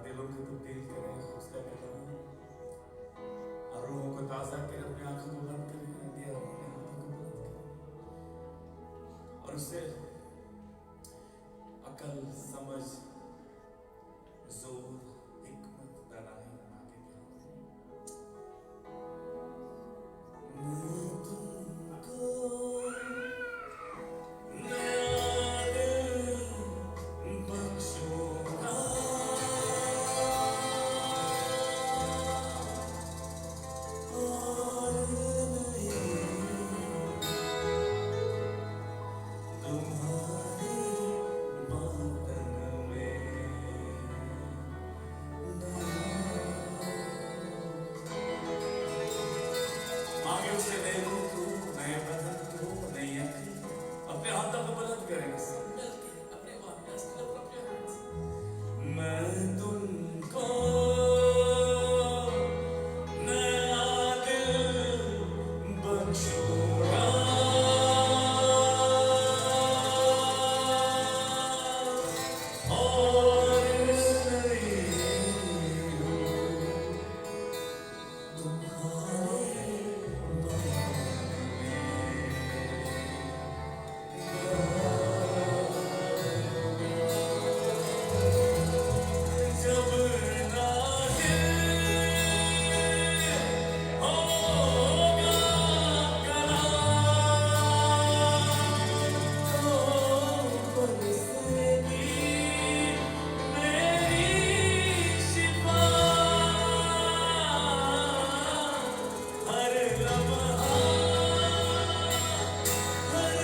दिलों को तब्दील करें उसका कलाम, और रूहों को ताज़ा करें। अपनी आंखों को बंद करें, अपने हाथों को बंद करें, और उससे अकल, समझ, जोर, हिकमत, दानाई मांगे। मैं तुमको नया दिल बख्शूंगा, और नहीं तुम्हारी बंधन में आगे उससे नए रूप को, नए बदन को, नई अक्ल। अपने हाथों को बुलंद करेंगे, सब मिलके अपने वापस अपने हाथ। मैं तुमको नया दिल बख्शूंगा, और नहीं तुम्हारे जब नाज़िल होगा कलाम, तो बरसेगी मेरी शिफा। हर लम्हा, हर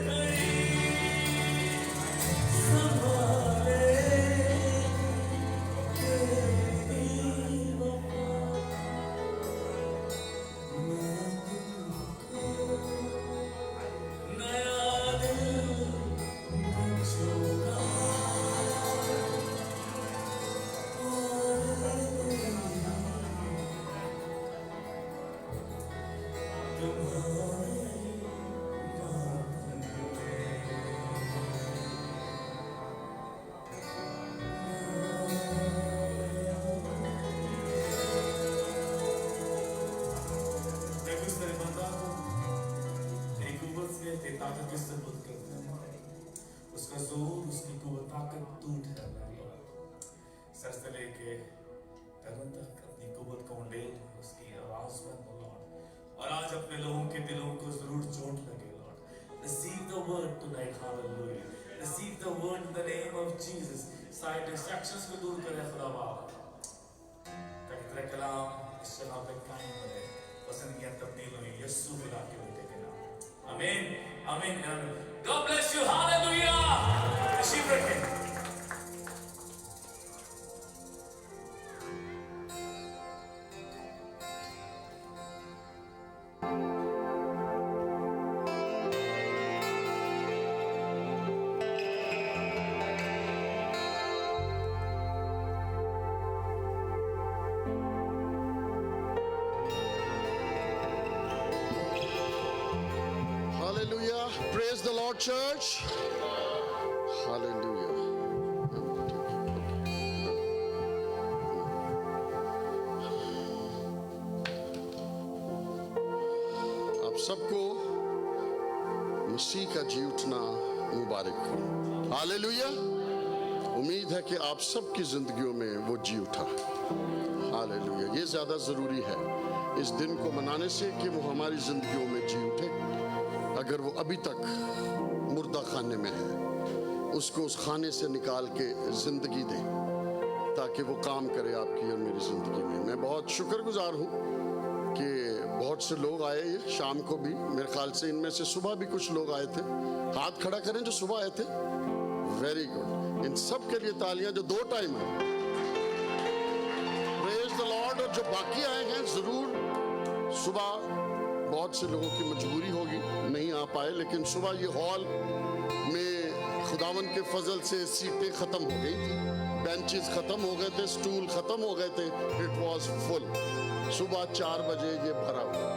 घड़ी संभाले तेरी वफा। मैं तुमको नया दिल बख्शूंगा, और तुम्हारे बंधन में देखो इस तरह बंदा को तेरी कुव्वत से, तेरी ताकत के सबूत करते हैं। उसका जोर, उसकी कुव्वत, ताकत तू ठहरना है। सर से लेके पैरों तक अपनी कुव्वत को उंडेल उसकी आवाज में लॉर्ड। और आज अपने लोगों के दिलों को जरूर चोट लगे Lord. Receive the word tonight, hallelujah. Receive the word in the name of Jesus. सारे distractions को दूर करे खुदा बाप, ताकि तेरा कलाम इस जगह पे कायम रहे। पसंदगियां तब्दील हुई यीशु खुदा के बेटे के नाम। आमीन, आमीन, आमीन। God bless you, hallelujah. तशरीफ रखें। Hallelujah. Praise the Lord, church. Hallelujah. आप सबको मसीह का जी उठना मुबारक हो। हालेलुया। उम्मीद है कि आप सबकी जिंदगियों में वो जी उठा। हालेलुया। ये ज्यादा जरूरी है इस दिन को मनाने से कि वो हमारी जिंदगियों में जी उठे। अगर वो अभी तक मुर्दा खाने में है, उसको उस खाने से निकाल के जिंदगी दे, ताकि वो काम करे आपकी और मेरी जिंदगी में। मैं बहुत शुक्रगुजार हूँ कि बहुत से लोग आए शाम को भी। मेरे ख्याल से इनमें से सुबह भी कुछ लोग आए थे। हाथ खड़ा करें जो सुबह आए थे। Very good. इन सब के लिए तालियां जो 2 टाइम है। Praise the Lord. और जो बाकी आए हैं, जरूर सुबह बहुत से लोगों की मजबूरी होगी, नहीं आ पाए, लेकिन सुबह ये हॉल में खुदावन के फजल से सीटें खत्म हो गई थी, बेंचेस खत्म हो गए थे, स्टूल खत्म हो गए थे। It was full. सुबह 4 बजे ये भरा हुआ।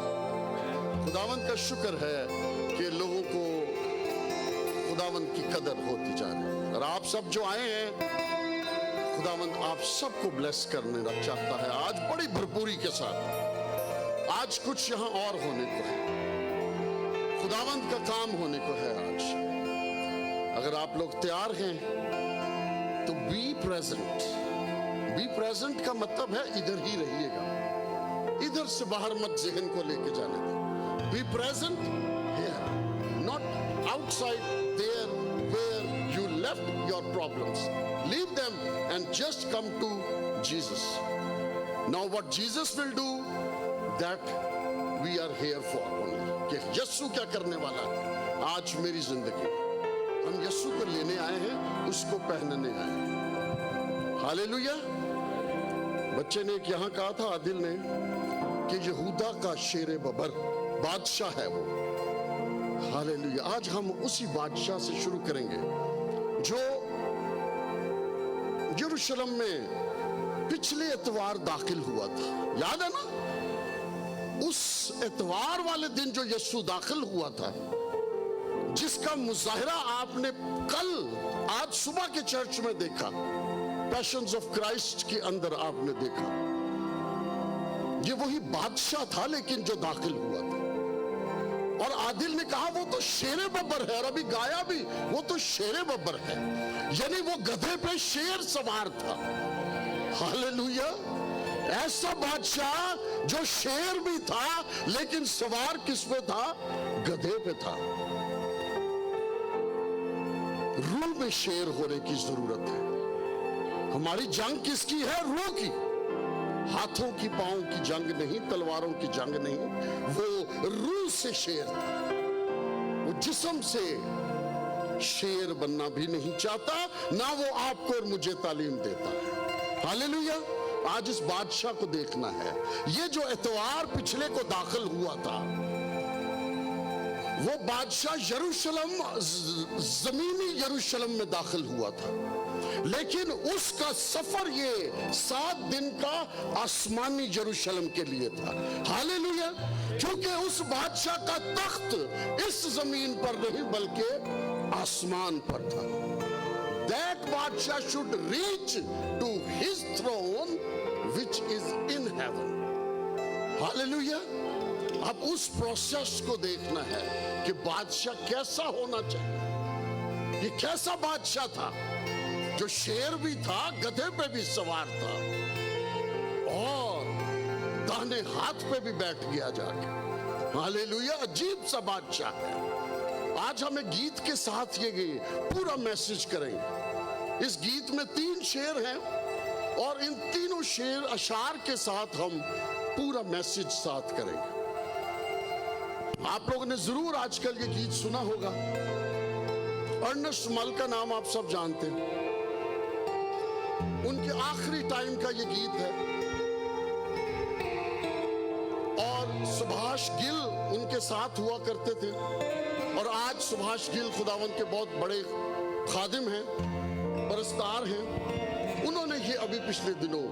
खुदावन का शुक्र है कि लोगों को खुदावंद की कदर होती जा रही है। और आप सब जो आए हैं, खुदावंद आप सबको ब्लेस करने चाहता है आज बड़ी भरपूरी के साथ। आज कुछ यहाँ और होने को है, खुदावंद का काम होने को है आज। अगर आप लोग तैयार हैं तो बी प्रेजेंट। बी प्रेजेंट का मतलब है इधर ही रहिएगा, इधर से बाहर मत जहन को लेके जाने दें। Be present here, not outside there where you left your problems. Leave them and just come to Jesus. Now what Jesus will do, that we are here for only. कि यीशु क्या करने वाला है आज मेरी जिंदगी, हम यीशु को लेने आए हैं, उसको पहनने आए हैं। हालेलुया। बच्चे ने एक यहाँ कहा था, आदिल ने, कि यहूदा का शेरे बबर बादशाह है वो। हालेलुया। आज हम उसी बादशाह से शुरू करेंगे जो यरूशलेम में पिछले इतवार दाखिल हुआ था। याद है ना, उस इतवार वाले दिन जो यीशु दाखिल हुआ था, जिसका मुजाहिरा आपने कल आज सुबह के चर्च में देखा, पैशंस ऑफ क्राइस्ट के अंदर आपने देखा। ये वही बादशाह था लेकिन जो दाखिल हुआ था। और आदिल ने कहा वो तो शेरे बब्बर है, और अभी गाया भी, वो तो शेरे बब्बर है, यानी वो गधे पे शेर सवार था। हालेलुया। ऐसा बादशाह जो शेर भी था लेकिन सवार किस पे था? गधे पे था। रूह में शेर होने की जरूरत है। हमारी जंग किसकी है? रूह की। हाथों की, पांव की जंग नहीं, तलवारों की जंग नहीं, वो रूह से शेर था। वो जिस्म से शेर बनना भी नहीं चाहता, ना वो आपको और मुझे तालीम देता है। हालेलुया। आज इस बादशाह को देखना है। ये जो इतवार पिछले को दाखिल हुआ था, वो बादशाह यरूशलेम, जमीनी यरूशलेम में दाखिल हुआ था, लेकिन उसका सफर ये 7 दिन का आसमानी यरूशलेम के लिए था। हालेलुया। क्योंकि उस बादशाह का तख्त इस जमीन पर नहीं बल्कि आसमान पर था। That बादशाह should reach to his throne which is in heaven. Hallelujah. अब उस प्रोसेस को देखना है कि बादशाह कैसा होना चाहिए। ये कैसा बादशाह था जो शेर भी था, गधे पे भी सवार था, और दाहिने हाथ पे भी बैठ गया जाके। हालेलुया। अजीब सा बादशाह है। आज हमें गीत के साथ ये पूरा मैसेज करेंगे। इस गीत में 3 शेर हैं और इन तीनों शेर अशार के साथ हम पूरा मैसेज साथ करेंगे। आप लोगों ने जरूर आजकल ये गीत सुना होगा। अर्नेस्ट मल का नाम आप सब जानते हैं। उनके आखिरी टाइम का ये गीत है, और सुभाष गिल उनके साथ हुआ करते थे। और आज सुभाष गिल खुदावंद के बहुत बड़े खादिम हैं, परस्तार हैं। उन्होंने ये अभी पिछले दिनों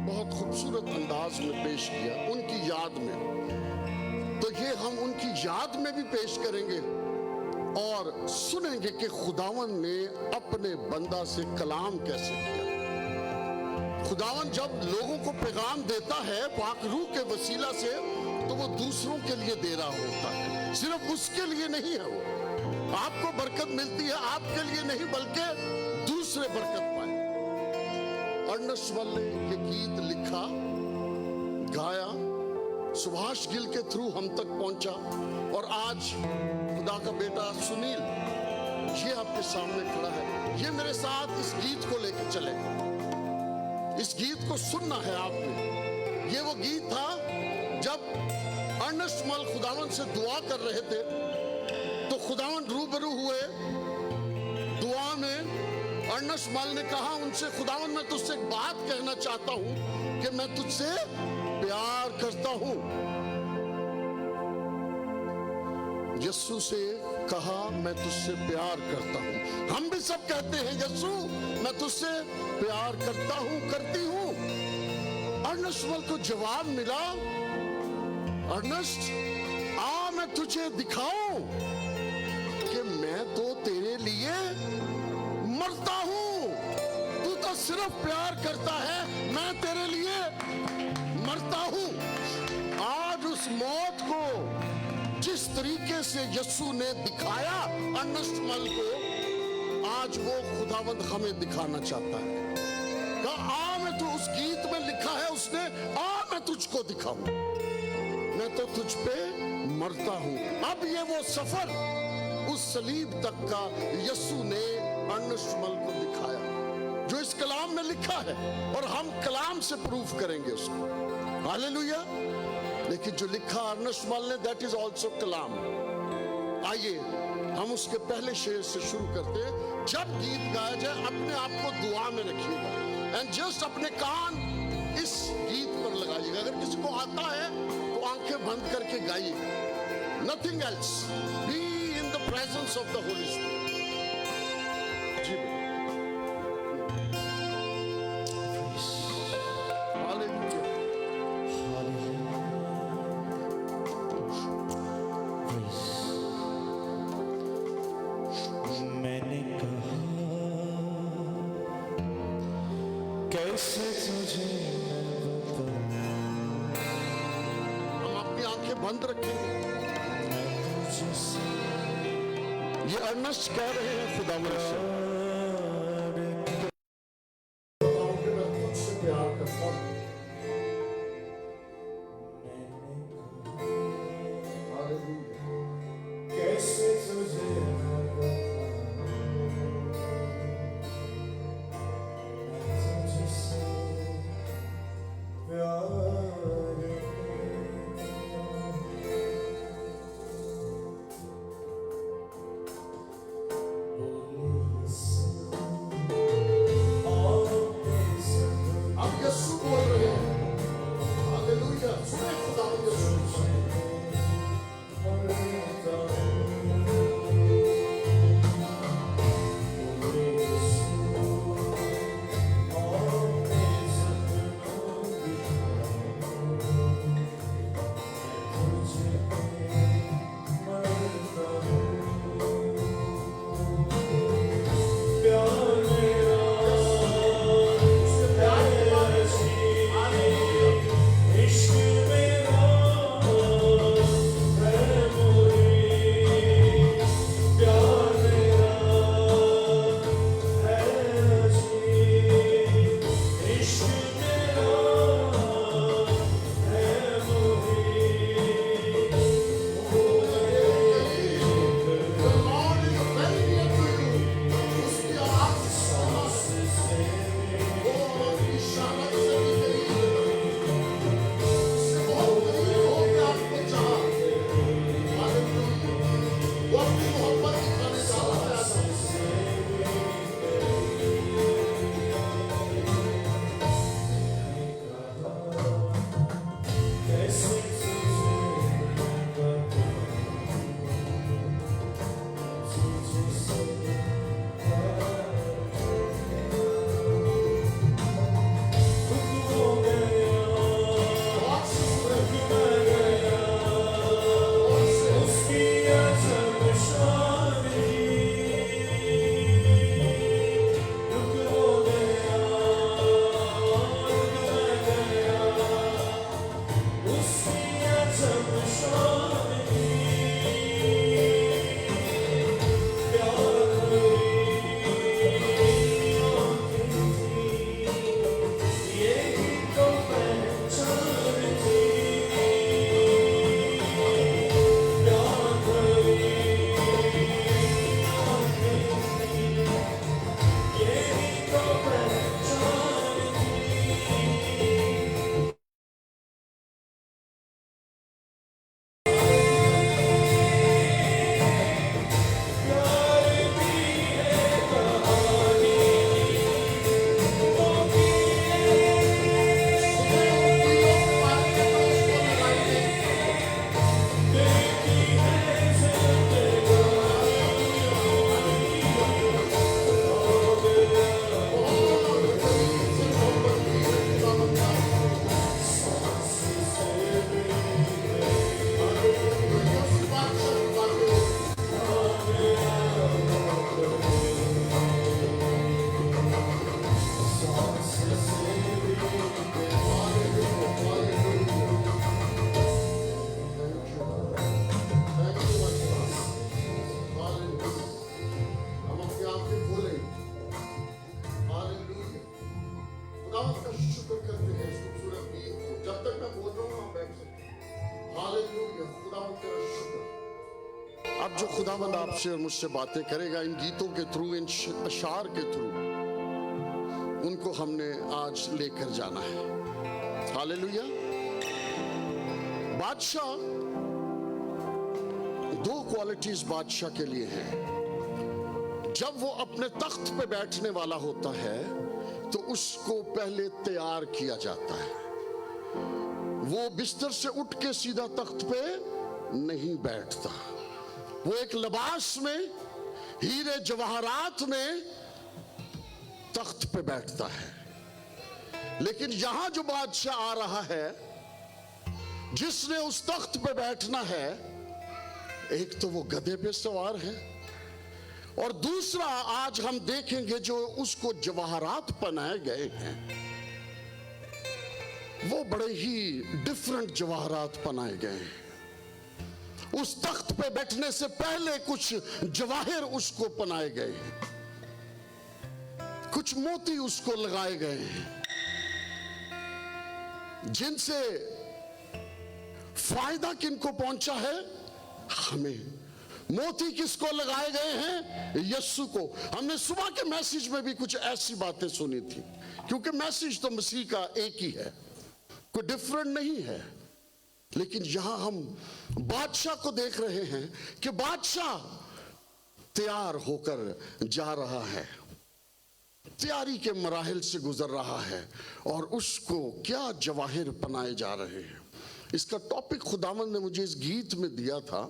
बहुत खूबसूरत अंदाज में पेश किया उनकी याद में। तो ये हम उनकी याद में भी पेश करेंगे और सुनेंगे कि खुदावंद ने अपने बंदा से कलाम कैसे किया। खुदावंद जब लोगों को पैगाम देता है पाक रूह के वसीला से, तो वो दूसरों के लिए दे रहा होता है, सिर्फ उसके लिए नहीं है। वो आपको बरकत मिलती है, आपके लिए नहीं बल्कि दूसरे बरकत पाए। अर्नेस्ट मल ने ये गीत लिखा, गाया, सुभाष गिल के थ्रू हम तक पहुंचा, और आज खुदा का बेटा सुनील ये आपके सामने खड़ा है। ये मेरे साथ इस गीत को लेकर चले। इस गीत को सुनना है आपने। ये वो गीत था जब अर्नेस्ट मल खुदावंद से दुआ कर रहे थे, तो खुदावंद रूबरू हुए दुआ में। अर्नेस्ट मल ने कहा उनसे, खुदावंद मैं तुझसे एक बात कहना चाहता हूं कि मैं तुझसे प्यार करता हूं। यीशु से कहा मैं तुझसे प्यार करता हूं। हम भी सब कहते हैं यीशु मैं तुझसे प्यार करता हूं, करती हूं। अर्नेस्ट मल को जवाब मिला, अर्नेस्ट आ मैं तुझे दिखाऊं कि मैं तो तेरे सिर्फ प्यार करता है, मैं तेरे लिए मरता हूं। आज उस मौत को जिस तरीके से यीशु ने दिखाया अर्नेस्ट मल को, आज वो खुदावंद हमें दिखाना चाहता है। कहा आ मैं, तो उस गीत में लिखा है उसने, आ मैं तुझको दिखाऊं, मैं तो तुझ पे मरता हूं। अब ये वो सफर उस सलीब तक का यीशु ने अर्नेस्ट मल को दिखाया, जो इस कलाम में लिखा है, और हम कलाम से प्रूफ करेंगे उसको। हालेलुया। लेकिन जो लिखा अर्नेस्ट मल ने, दैट इज ऑल्सो कलाम। आइए हम उसके पहले शेर से शुरू करते हैं। जब गीत गाया जाए अपने आप को दुआ में रखिएगा, एंड जस्ट अपने कान इस गीत पर लगाइएगा। अगर किसी को आता है तो आंखें बंद करके गाइए, nothing else, be in the presence of the Holy Spirit. जी हालेलुया। मैंने कहा कैसे तुझे हम अपनी आंखें बंद रखेंगे। ये अर्नेस्ट कह रहे हैं खुदावंद से, मैं तुझसे प्यार करता हूं। कैसे तुझे जो खुदावंद आपसे और मुझसे बातें करेगा इन गीतों के थ्रू, इन अशार के थ्रू, उनको हमने आज लेकर जाना है। हालेलुया। बादशाह, दो क्वालिटीज बादशाह के लिए हैं। जब वो अपने तख्त पे बैठने वाला होता है तो उसको पहले तैयार किया जाता है। वो बिस्तर से उठ के सीधा तख्त पे नहीं बैठता। वो एक लिबास में, हीरे जवाहरात में तख्त पे बैठता है। लेकिन यहां जो बादशाह आ रहा है, जिसने उस तख्त पे बैठना है, एक तो वो गधे पे सवार है और दूसरा आज हम देखेंगे जो उसको जवाहरात पहनाए गए हैं, वो बड़े ही डिफरेंट जवाहरात पहनाए गए हैं। उस तख्त पे बैठने से पहले कुछ जवाहिर उसको पहनाए गए हैं, कुछ मोती उसको लगाए गए हैं, जिनसे फायदा किनको पहुंचा है? हमें। मोती किसको लगाए गए हैं? यीशु को। हमने सुबह के मैसेज में भी कुछ ऐसी बातें सुनी थी, क्योंकि मैसेज तो मसीह का एक ही है, कोई डिफरेंट नहीं है। लेकिन यहां हम बादशाह को देख रहे हैं कि बादशाह तैयार होकर जा रहा है, तैयारी के मराहिल से गुजर रहा है और उसको क्या जवाहिर पहनाए जा रहे हैं। इसका टॉपिक खुदावंद ने मुझे इस गीत में दिया था,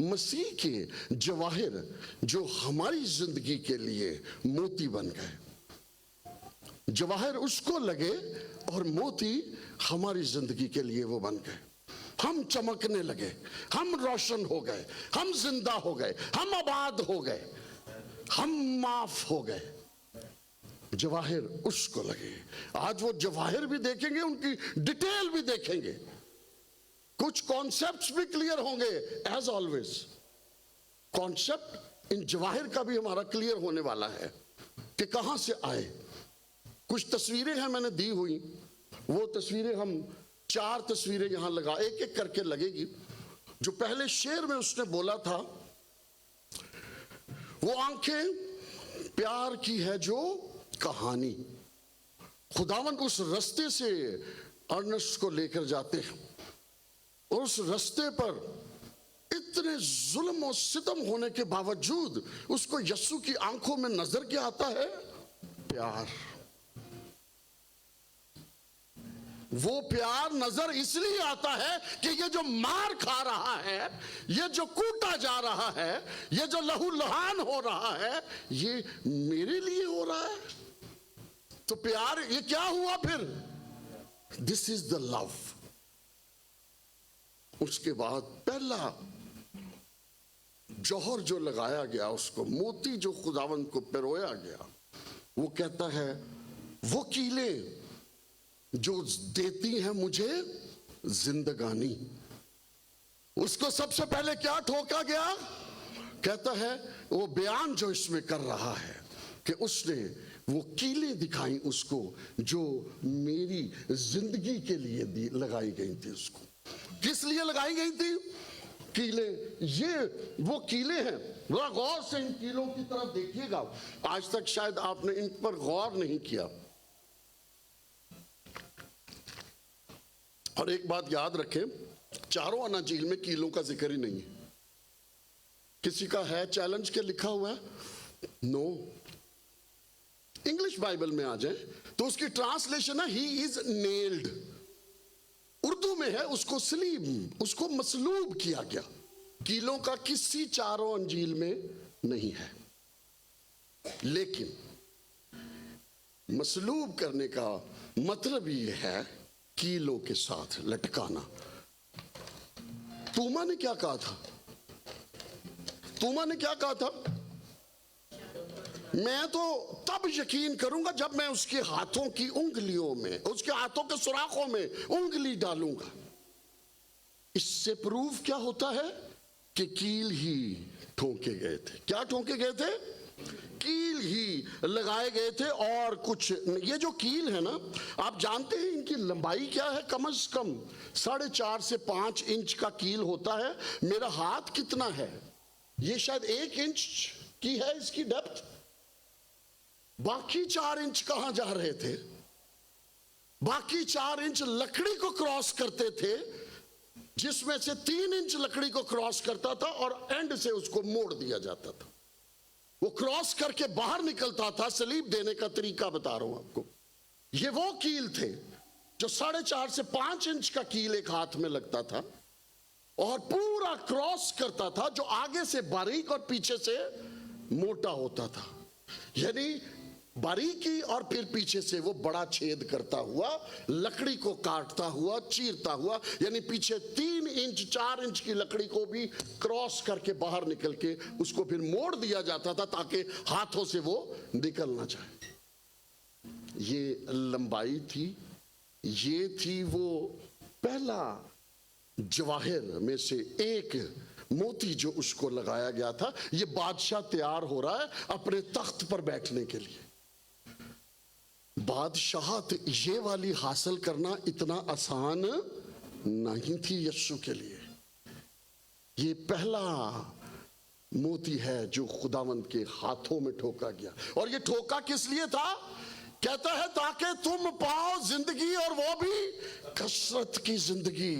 मसीह के जवाहिर जो हमारी जिंदगी के लिए मोती बन गए। जवाहिर उसको लगे और मोती हमारी जिंदगी के लिए वो बन गए। हम चमकने लगे, हम रोशन हो गए, हम जिंदा हो गए, हम आबाद हो गए, हम माफ हो गए। जवाहिर उसको लगे। आज वो जवाहिर भी देखेंगे, उनकी डिटेल भी देखेंगे, कुछ कॉन्सेप्ट्स भी क्लियर होंगे। As always concept in Jawahir का भी हमारा क्लियर होने वाला है कि कहां से आए। कुछ तस्वीरें हैं मैंने दी हुई, वो तस्वीरें हम 4 तस्वीरें यहां लगा, एक एक करके लगेगी। जो पहले शेर में उसने बोला था, वो आंखें प्यार की है जो कहानी। खुदावन उस रास्ते से अर्नस्ट को लेकर जाते हैं और उस रास्ते पर इतने जुल्म और सितम होने के बावजूद उसको यीशु की आंखों में नजर क्या आता है? प्यार। वो प्यार नजर इसलिए आता है कि ये जो मार खा रहा है, ये जो कूटा जा रहा है, ये जो लहू लुहान हो रहा है, ये मेरे लिए हो रहा है। तो प्यार ये क्या हुआ फिर? This is the love. उसके बाद पहला जौहर जो लगाया गया, उसको मोती जो खुदावंद को पिरोया गया, वो कहता है वो कीले जो देती हैं मुझे जिंदगानी। उसको सबसे पहले क्या ठोका गया? कहता है वो बयान जो इसमें कर रहा है कि उसने वो कीले दिखाई उसको जो मेरी जिंदगी के लिए लगाई गई थी। उसको किस लिए लगाई गई थी? कीले, ये वो कीले हैं। बड़ा गौर से इन कीलों की तरफ देखिएगा, आज तक शायद आपने इन पर गौर नहीं किया। और एक बात याद रखें, चारों अनाजील में कीलों का जिक्र ही नहीं है। किसी का है चैलेंज के लिखा हुआ है? नो। इंग्लिश बाइबल में आ जाए तो उसकी ट्रांसलेशन है ही इज नेल्ड। उर्दू में है उसको सलीब, उसको मसलूब किया गया। कीलों का किसी चारों अंजील में नहीं है। लेकिन मसलूब करने का मतलब ये है कीलों के साथ लटकाना। तूमा ने क्या कहा था? तूमा ने क्या कहा था? मैं तो तब यकीन करूंगा जब मैं उसके हाथों की उंगलियों में, उसके हाथों के सुराखों में उंगली डालूंगा। इससे प्रूफ क्या होता है कि कील ही ठोके गए थे। क्या ठोके गए थे? कील ही लगाए गए थे और कुछ। ये जो कील है ना, आप जानते हैं इनकी लंबाई क्या है? कम से कम 4.5 से 5 इंच का कील होता है। मेरा हाथ कितना है? ये शायद 1 इंच की है इसकी डेप्थ, बाकी 4 इंच कहां जा रहे थे? बाकी 4 इंच लकड़ी को क्रॉस करते थे, जिसमें से 3 इंच लकड़ी को क्रॉस करता था और एंड से उसको मोड़ दिया जाता था। वो क्रॉस करके बाहर निकलता था। सलीब देने का तरीका बता रहा हूं आपको। ये वो कील थे जो 4.5 से 5 इंच का कील एक हाथ में लगता था और पूरा क्रॉस करता था, जो आगे से बारीक और पीछे से मोटा होता था। यानी बारीकी और फिर पीछे से वो बड़ा छेद करता हुआ, लकड़ी को काटता हुआ, चीरता हुआ, यानी पीछे 3 इंच 4 इंच की लकड़ी को भी क्रॉस करके बाहर निकल के उसको फिर मोड़ दिया जाता था ताकि हाथों से वो निकल ना जाए। ये लंबाई थी। ये थी वो पहला जवाहिर में से एक मोती जो उसको लगाया गया था। ये बादशाह तैयार हो रहा है अपने तख्त पर बैठने के लिए। बादशाहत ये वाली हासिल करना इतना आसान नहीं थी यीशु के लिए। ये पहला मोती है जो खुदावंद के हाथों में ठोका गया। और ये ठोका किस लिए था? कहता है ताकि तुम पाओ जिंदगी, और वो भी कसरत की जिंदगी।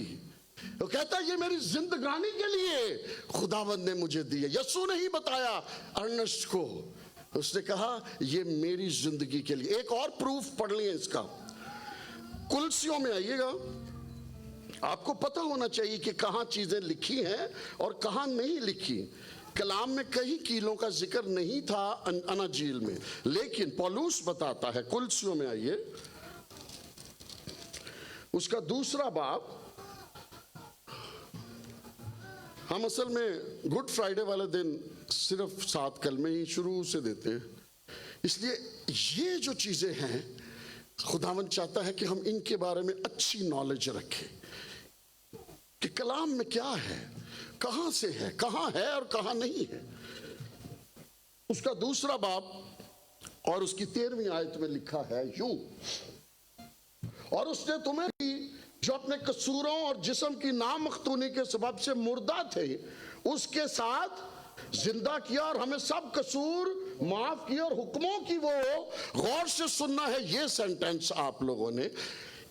वो कहता है ये मेरी जिंदगानी के लिए खुदावंद ने मुझे दी है। यीशु ने ही बताया अर्नस्ट को, उसने कहा ये मेरी जिंदगी के लिए। एक और प्रूफ पढ़ लिया इसका, कुलसियों में आइएगा। आपको पता होना चाहिए कि कहां चीजें लिखी हैं और कहां नहीं लिखी। कलाम में कई कीलों का जिक्र नहीं था अनाजील में, लेकिन पौलुस बताता है। कुलसियों में आइए, उसका 2 बाब। हम असल में गुड फ्राइडे वाले दिन सिर्फ 7 कलमे ही शुरू से देते हैं, इसलिए ये जो चीजें हैं खुदावंद चाहता है कि हम इनके बारे में अच्छी नॉलेज रखें कि कलाम में क्या है, कहां से है, कहां है और कहां नहीं है। उसका 2 बाब और उसकी 13वीं आयत में लिखा है यूं, और उसने तुम्हें भी जो अपने कसूरों और जिस्म की नामख्तूनी के सबब से मुर्दा थे उसके साथ जिंदा किया और हमें सब कसूर माफ किया। और हुक्मों की वो, गौर से सुनना है ये सेंटेंस आप लोगों ने,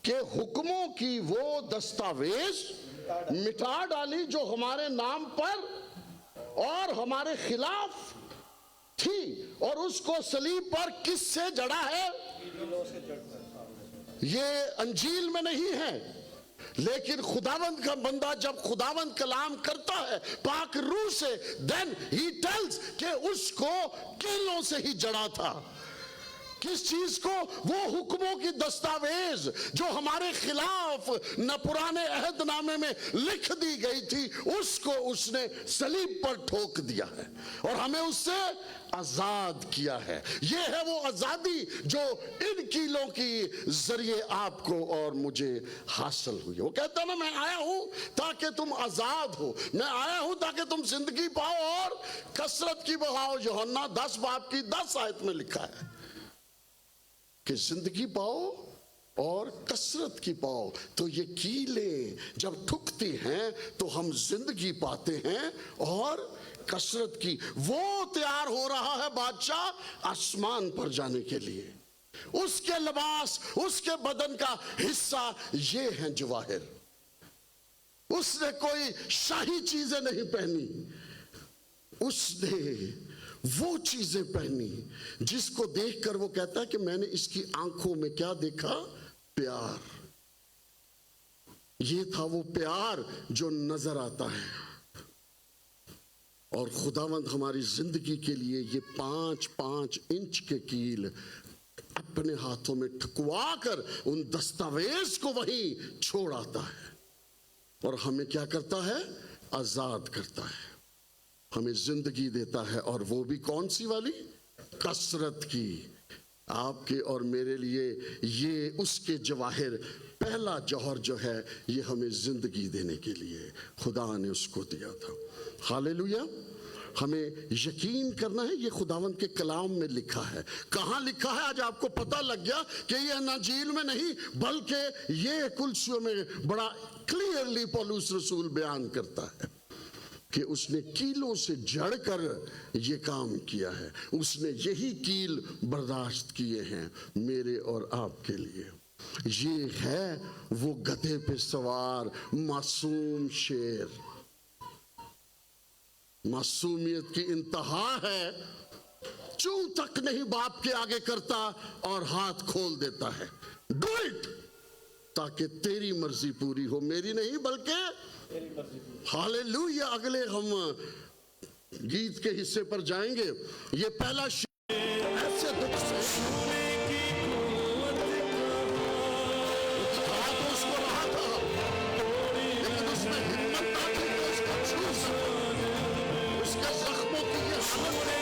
कि हुक्मों की वो दस्तावेज मिटा डाली जो हमारे नाम पर और हमारे खिलाफ थी, और उसको सलीब पर किससे जड़ा है? ये अंजील में नहीं है, लेकिन खुदावंद का बंदा जब खुदावंद कलाम करता है पाक रूह से, देन ही टेल्स कि उसको कीलों से ही जड़ा था। किस चीज को? वो हुक्मों की दस्तावेज जो हमारे खिलाफ न पुराने अहदनामे में लिख दी गई थी, उसको उसने सलीब पर ठोक दिया है और हमें उससे आजाद किया है। ये है वो आजादी जो इन कीलों की जरिए आपको और मुझे हासिल हुई। वो कहता ना, मैं आया हूं ताकि तुम आजाद हो, मैं आया हूं ताकि तुम जिंदगी पाओ और कसरत की बहाओ। यूहन्ना 10 बाब की 10 आयत में लिखा है कि जिंदगी पाओ और कसरत की पाओ। तो ये कीलें जब ठुकती हैं तो हम जिंदगी पाते हैं और कसरत की। वो तैयार हो रहा है बादशाह आसमान पर जाने के लिए। उसके लिबास, उसके बदन का हिस्सा ये हैं जवाहिर। उसने कोई शाही चीजें नहीं पहनी, उसने वो चीजें पहनी जिसको देखकर वो कहता है कि मैंने इसकी आंखों में क्या देखा? प्यार। ये था वो प्यार जो नजर आता है। और खुदावंद हमारी जिंदगी के लिए ये 5-5 इंच के कील अपने हाथों में ठुकवा कर उन दस्तावेज को वहीं छोड़ आता है और हमें क्या करता है? आजाद करता है, हमें जिंदगी देता है। और वो भी कौन सी वाली? कसरत की। आपके और मेरे लिए ये उसके जवाहिर, पहला जौहर जो है ये हमें जिंदगी देने के लिए खुदा ने उसको दिया था। हालेलुया। हमें यकीन करना है, ये खुदावंद के कलाम में लिखा है। कहां लिखा है? आज आपको पता लग गया कि ये नाजील में नहीं बल्कि ये कुलसियों में बड़ा क्लियरली पौलुस रसूल बयान करता है। कि उसने कीलों से जड़कर ये काम किया है। उसने यही कील बर्दाश्त किए हैं मेरे और आपके लिए। ये है वो गधे पे सवार मासूम शेर। मासूमियत की इंतहा है, चू तक नहीं बाप के आगे करता और हाथ खोल देता है। डू इट, ताकि तेरी मर्जी पूरी हो, मेरी नहीं बल्कि हालेलुया। अगले हम गीत के हिस्से पर जाएंगे। ये पहला ऐसे दुख से उसको रहा था, लेकिन उसमें हिम्मत ना थी कि उसको छू सके। उसके जख्मों की ये हालत है।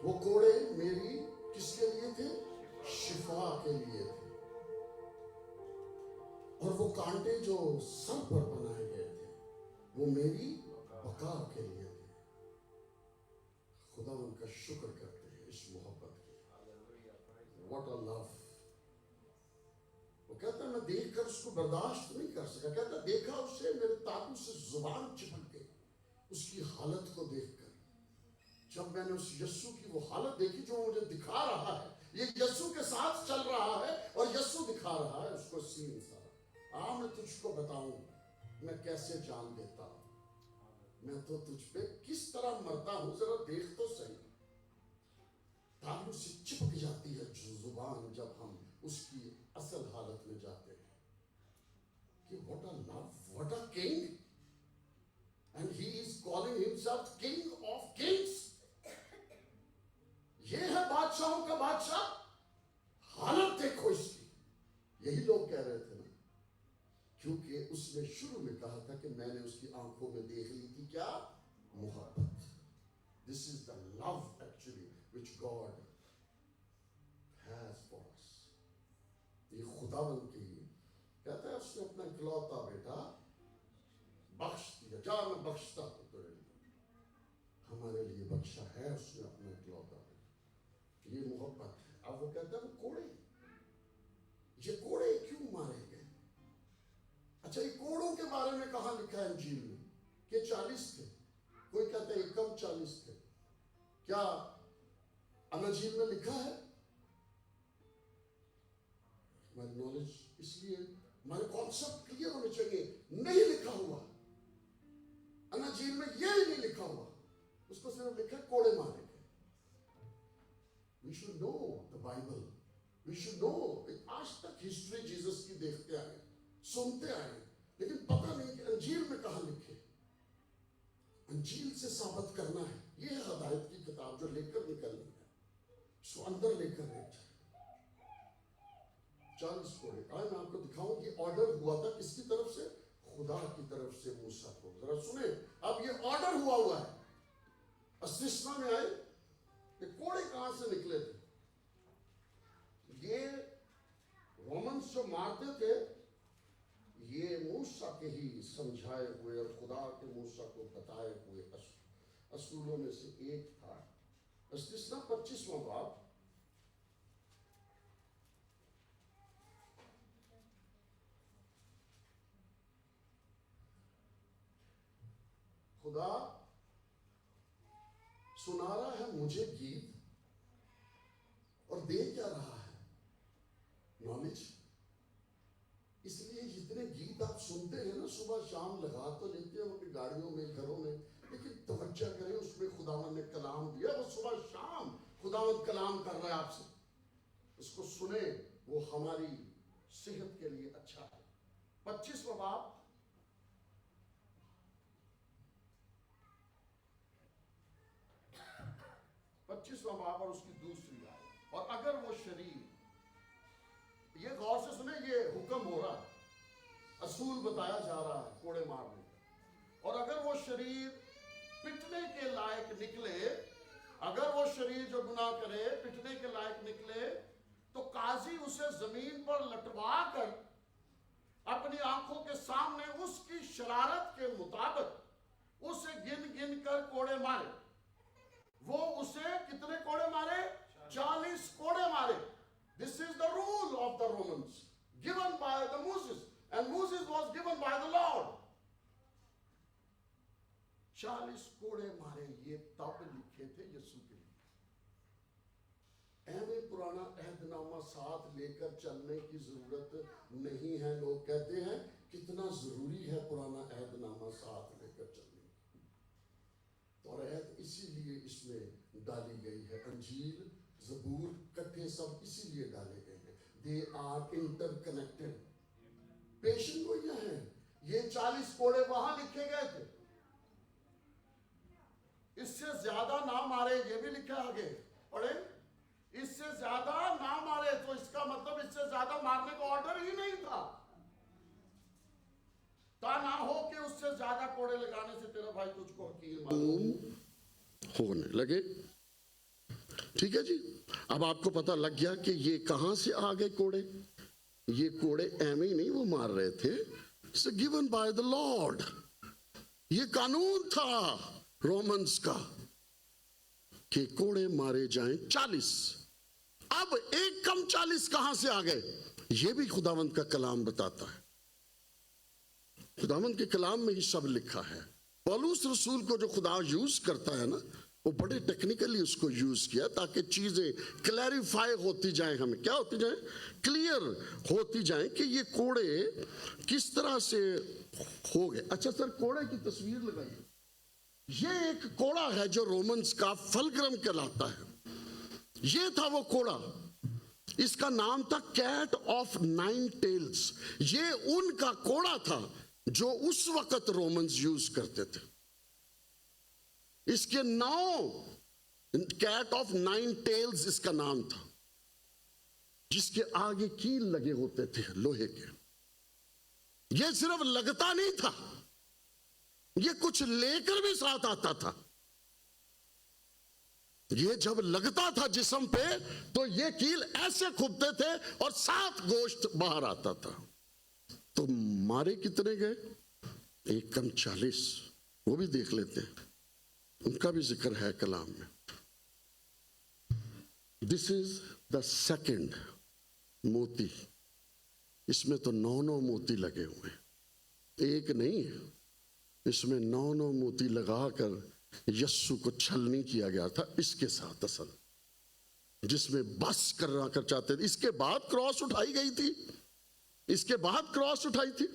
वो कोड़े मेरी किसके लिए थे? शिफा के लिए थे। और वो कांटे जो सर पर बनाए गए थे वो मेरी बका के लिए थे। खुदा उनका शुक्र करते हैं इस मोहब्बत की। What a love. वो कहता है मैं देखकर उसको बर्दाश्त नहीं कर सका। कहता देखा उसे मेरे ताकू से जुबान चिपक गई उसकी हालत को देखकर। जब मैंने उस यस्सु की वो हालत देखी जो मुझे दिखा रहा है, ये यस्सु के साथ चल रहा है और यस्सु दिखा रहा है उसको सीन सारा। मैं तुझको बताऊं मैं कैसे जान देता हूं, मैं तो तुझ पे किस तरह मरता हूं, जरा देख तो सही। तालू से चिपक जाती है जुबान जब हम उसकी असल हालत में जाते हैं कि what a love, what a king, and he is calling himself king of Kings. ये है बादशाहों का बादशाह। हालत देखो इसकी। यही लोग कह रहे थे ना, क्योंकि उसने शुरू में कहा था कि मैंने उसकी आंखों में देख ली थी क्या? मोहब्बत। This is the love actually which God has for us. ये खुदावंद की कहता है उसने अपना इकलौता बेटा बख्श दिया। जा मैं बख्शता हूं तेरे लिए। हमारे लिए बख्शा है उसने अपना इकलौता बेटा। ये मोहब्बत है। अब वो कहता है वो कोड़े, ये कोड़े क्यों मारे गए? अच्छा, ये कोड़ों के बारे में कहां लिखा है इंजील में कि 40 थे? कोई कहता है कम 40 थे। क्या अनाजील में लिखा है? हमारी नॉलेज इसलिए, हमारे कॉन्सेप्ट क्लियर होने चाहिए। नहीं लिखा हुआ अनाजील में, ये नहीं लिखा हुआ। उसको सिर्फ लिखा है कोड़े मारे गए। We should know the Bible. We should know. आज तक हिस्ट्री जीसस की देखते आए, सुनते आए, लेकिन पता नहीं कि अंजील में कहां लिखे। अंजील से साबित करना है। यह है हदायत की किताब जो लेकर निकलनी है, सो अंदर लेकर नहीं जाए। 40 कोड़े। आज मैं आपको दिखाऊं ये ऑर्डर हुआ था किसकी तरफ से? खुदा की तरफ से मूसा को। जरा सुने, अब ये ऑर्डर हुआ है। अस्तित्व में आए ये कोड़े कहां से निकले थे? ये रोमन्स जो मारते थे, ये मूसा के ही समझाए हुए और खुदा के मूसा को बताए हुए असूलों में से एक था। अस्तित्व 25वां बाब। खुदा सुना रहा है मुझे गीत और दे क्या रहा है? नॉलेज। इसलिए जितने गीत आप सुनते हैं ना, सुबह शाम लगा तो लेते हैं अपनी गाड़ियों में, घरों में, लेकिन तवज्जो करें उसमें खुदावंद ने कलाम दिया। वो सुबह शाम खुदावंद कलाम कर रहा है आपसे। उसको सुने, वो हमारी सेहत के लिए अच्छा है। 25वां बाब, और उसकी दूसरी आयत। और अगर वो शरीर, ये गौर से सुने, ये हुक्म हो रहा है, असूल बताया जा रहा है कोड़े मारने का। और अगर वो शरीर पिटने के लायक निकले, अगर वो शरीर जो गुनाह करे पिटने के लायक निकले, तो काजी उसे जमीन पर लटवा कर अपनी आंखों के सामने उसकी शरारत के मुताबिक उसे गिन गिन कर कोड़े मारे। वो उसे कितने कोड़े मारे? 40 कोड़े मारे। This is the rule of the Romans given by the Moses, and Moses was given by the Lord. 40 कोड़े मारे, ये तब लिखे थे यीशु के लिए। ऐसे पुराना अहदनामा साथ लेकर चलने की जरूरत नहीं है। लोग कहते हैं कितना जरूरी है पुराना अहदनामा साथ लेकर चलने की। तो ऐत इसीलिए इसमें डाली गई है। अंजील, ज़बूर इकट्ठे सब इसीलिए डाले गए हैं। They are interconnected. पेशेंट को यह है, ये 40 कोड़े वहां लिखे गए थे। इससे ज्यादा ना मारे, ये भी लिखा आगे पढ़े, इससे ज्यादा ना मारे। तो इसका मतलब इससे ज्यादा मारने का ऑर्डर ही नहीं था। ता ना हो कि उससे ज्यादा कोड़े लगाने से तेरा भाई तुझको हकीर मालूम होने लगे। ठीक है जी। अब आपको पता लग गया कि ये कहां से आ गए कोड़े। ये कोड़े ऐਵੇਂ ही नहीं वो मार रहे थे, it's given by the Lord. ये कानून था रोमन्स का कि कोड़े मारे जाएं 40। अब एक कम 40 कहां से आ गए, ये भी खुदावंत का कलाम बताता है। खुदावंत के कलाम में ही सब लिखा है। पौलुस रसूल को जो खुदा यूज करता है ना, वो बड़े टेक्निकली उसको यूज किया ताकि चीजें क्लैरिफाई होती जाए, हमें क्या होती जाए, क्लियर होती जाए कि ये कोड़े किस तरह से हो गए। अच्छा सर, कोड़े की तस्वीर लगाइए। ये एक कोड़ा है जो रोमन्स का फलग्रम कहलाता है। ये था वो कोड़ा, इसका नाम था कैट ऑफ 9 टेल्स। ये उनका कोड़ा था जो उस वक्त रोमन्स यूज करते थे। इसके 9 कैट ऑफ 9 टेल्स इसका नाम था, जिसके आगे कील लगे होते थे लोहे के। यह सिर्फ लगता नहीं था, यह कुछ लेकर भी साथ आता था। यह जब लगता था जिस्म पे तो यह कील ऐसे खुबते थे और साथ गोश्त बाहर आता था। तो मारे कितने गए? एक कम 40। वो भी देख लेते हैं, उनका भी जिक्र है कलाम में। दिस इज द सेकंड मोती। इसमें तो 9 मोती लगे हुए, एक नहीं है। इसमें 9 मोती लगाकर यस्सु को छलनी किया गया था इसके साथ, असल जिसमें बस करना कर चाहते थे। इसके बाद क्रॉस उठाई गई थी, इसके बाद क्रॉस उठाई थी,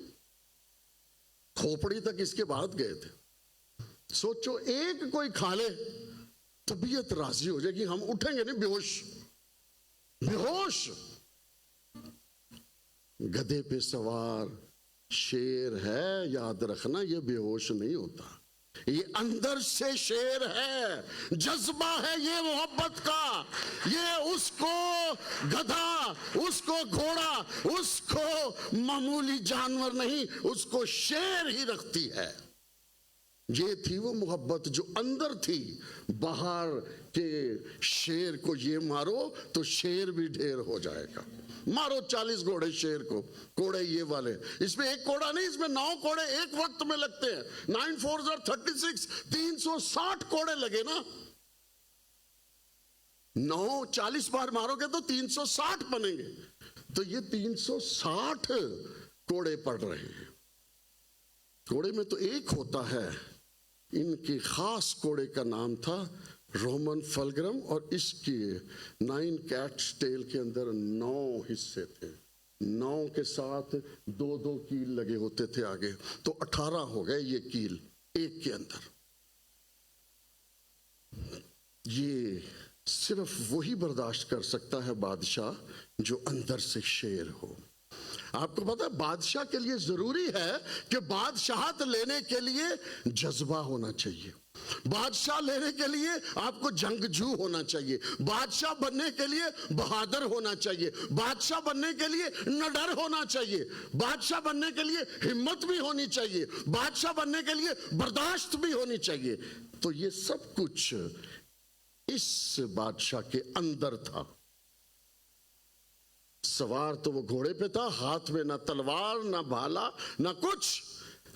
खोपड़ी तक इसके बाद गए थे। सोचो, एक कोई खा ले तबीयत राजी हो जाएगी, हम उठेंगे नहीं बेहोश। बेहोश गधे पे सवार शेर है, याद रखना, ये बेहोश नहीं होता, ये अंदर से शेर है, जज्बा है ये मोहब्बत का। ये उसको गधा, उसको घोड़ा, उसको मामूली जानवर नहीं, उसको शेर ही रखती है। ये थी वो मोहब्बत जो अंदर थी। बाहर के शेर को ये मारो तो शेर भी ढेर हो जाएगा। मारो 40 घोड़े शेर को, कोड़े ये वाले, इसमें एक कोड़ा नहीं, इसमें 9 कोड़े एक वक्त में लगते हैं। 9 4 are 36, 360 कोड़े लगे ना। 9 40 बार मारोगे तो 360 बनेंगे। तो ये 360 कोड़े पड़ रहे हैं। कोड़े में तो एक होता है, इनके खास कोड़े का नाम था रोमन फलग्रम, और इसके 9 कैट्स टेल के अंदर 9 हिस्से थे। 9 के साथ 2-2 कील लगे होते थे आगे, तो 18 हो गए ये कील एक के अंदर। ये सिर्फ वही बर्दाश्त कर सकता है बादशाह जो अंदर से शेर हो। आपको पता है बादशाह के लिए जरूरी है कि बादशाहत लेने के लिए जज्बा होना चाहिए, बादशाह लेने के लिए आपको जंगजू होना चाहिए, बादशाह बनने के लिए बहादुर होना चाहिए, बादशाह बनने के लिए निडर होना चाहिए, बादशाह बनने के लिए हिम्मत भी होनी चाहिए, बादशाह बनने के लिए बर्दाश्त भी होनी चाहिए। तो ये सब कुछ इस बादशाह के अंदर था। सवार तो वो घोड़े पे था, हाथ में ना तलवार ना भाला ना कुछ,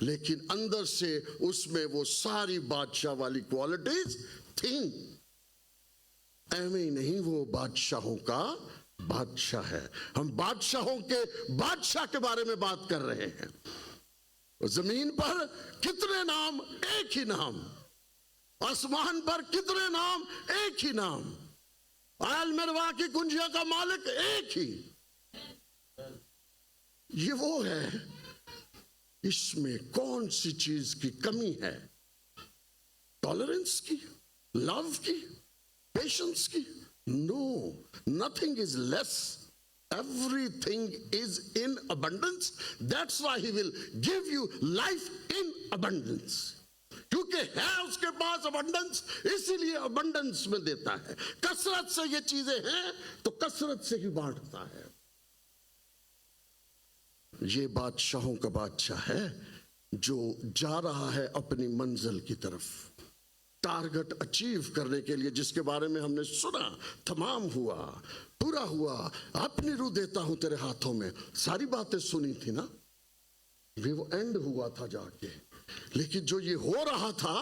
लेकिन अंदर से उसमें वो सारी बादशाह वाली क्वालिटीज थी। ऐਵੇਂ ही नहीं, वो बादशाहों का बादशाह है। हम बादशाहों के बादशाह के बारे में बात कर रहे हैं। जमीन पर कितने नाम, एक ही नाम। आसमान पर कितने नाम, एक ही नाम। आयल मरवा की कुंजिया का मालिक एक ही। ये वो है, इसमें कौन सी चीज की कमी है? टॉलरेंस की, लव की, पेशेंस की? No, nothing is less, everything is in abundance. That's why he will give you life in abundance, क्योंकि है उसके पास अबंडेंस, इसीलिए अबंडेंस में देता है। कसरत से ये चीजें हैं तो कसरत से ही बांटता है। ये बादशाहों का बादशाह है जो जा रहा है अपनी मंजिल की तरफ, टारगेट अचीव करने के लिए, जिसके बारे में हमने सुना, तमाम हुआ, पूरा हुआ, अपनी रूह देता हूं तेरे हाथों में, सारी बातें सुनी थी ना, वो एंड हुआ था जाके। लेकिन जो ये हो रहा था,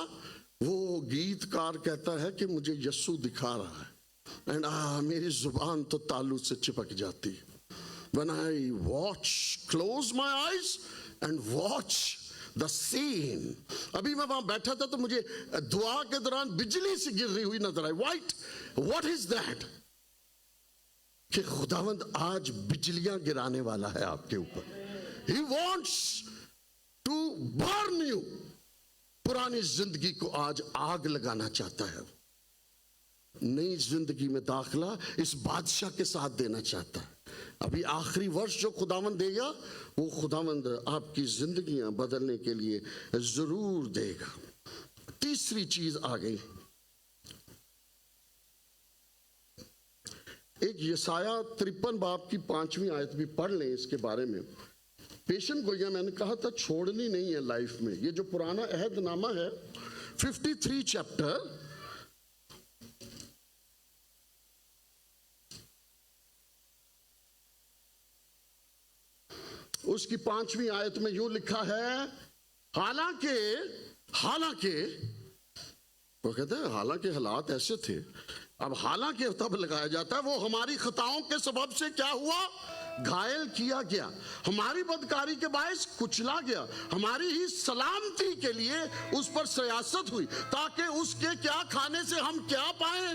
वो गीतकार कहता है कि मुझे यस्सु दिखा रहा है, एंड मेरी जुबान तो तालू से चिपक जाती। When I close my eyes and watch the scene. अभी मैं वहां बैठा था तो मुझे दुआ के दौरान बिजली सी गिर रही हुई नजर आई। What is that? कि खुदावंद आज बिजलियां गिराने वाला है आपके ऊपर। He wants to burn you. पुरानी जिंदगी को आज आग लगाना चाहता है, नई जिंदगी में दाखला इस बादशाह के साथ देना चाहता है। अभी आखिरी वर्ष जो खुदावंद देगा, वो खुदावंद आपकी जिंदगियां बदलने के लिए जरूर देगा। तीसरी चीज आ गई, एक यसाया 53 बाब की 5वीं आयत भी पढ़ लें इसके बारे में। पेशेंट गोइया, मैंने कहा था छोड़नी नहीं है लाइफ में। ये जो पुराना अहदनामा है 53 चैप्टर, उसकी 5वीं आयत में यूं लिखा है, हालांकि वो कहते हैं हालांकि हालात ऐसे थे। अब हालांकि तब लगाया जाता है, वो हमारी खताओं के सबब से क्या हुआ? घायल किया गया, हमारी बदकारी के बायस कुचला गया, हमारी ही सलामती के लिए उस पर सियासत हुई, ताकि उसके क्या खाने से हम क्या पाए।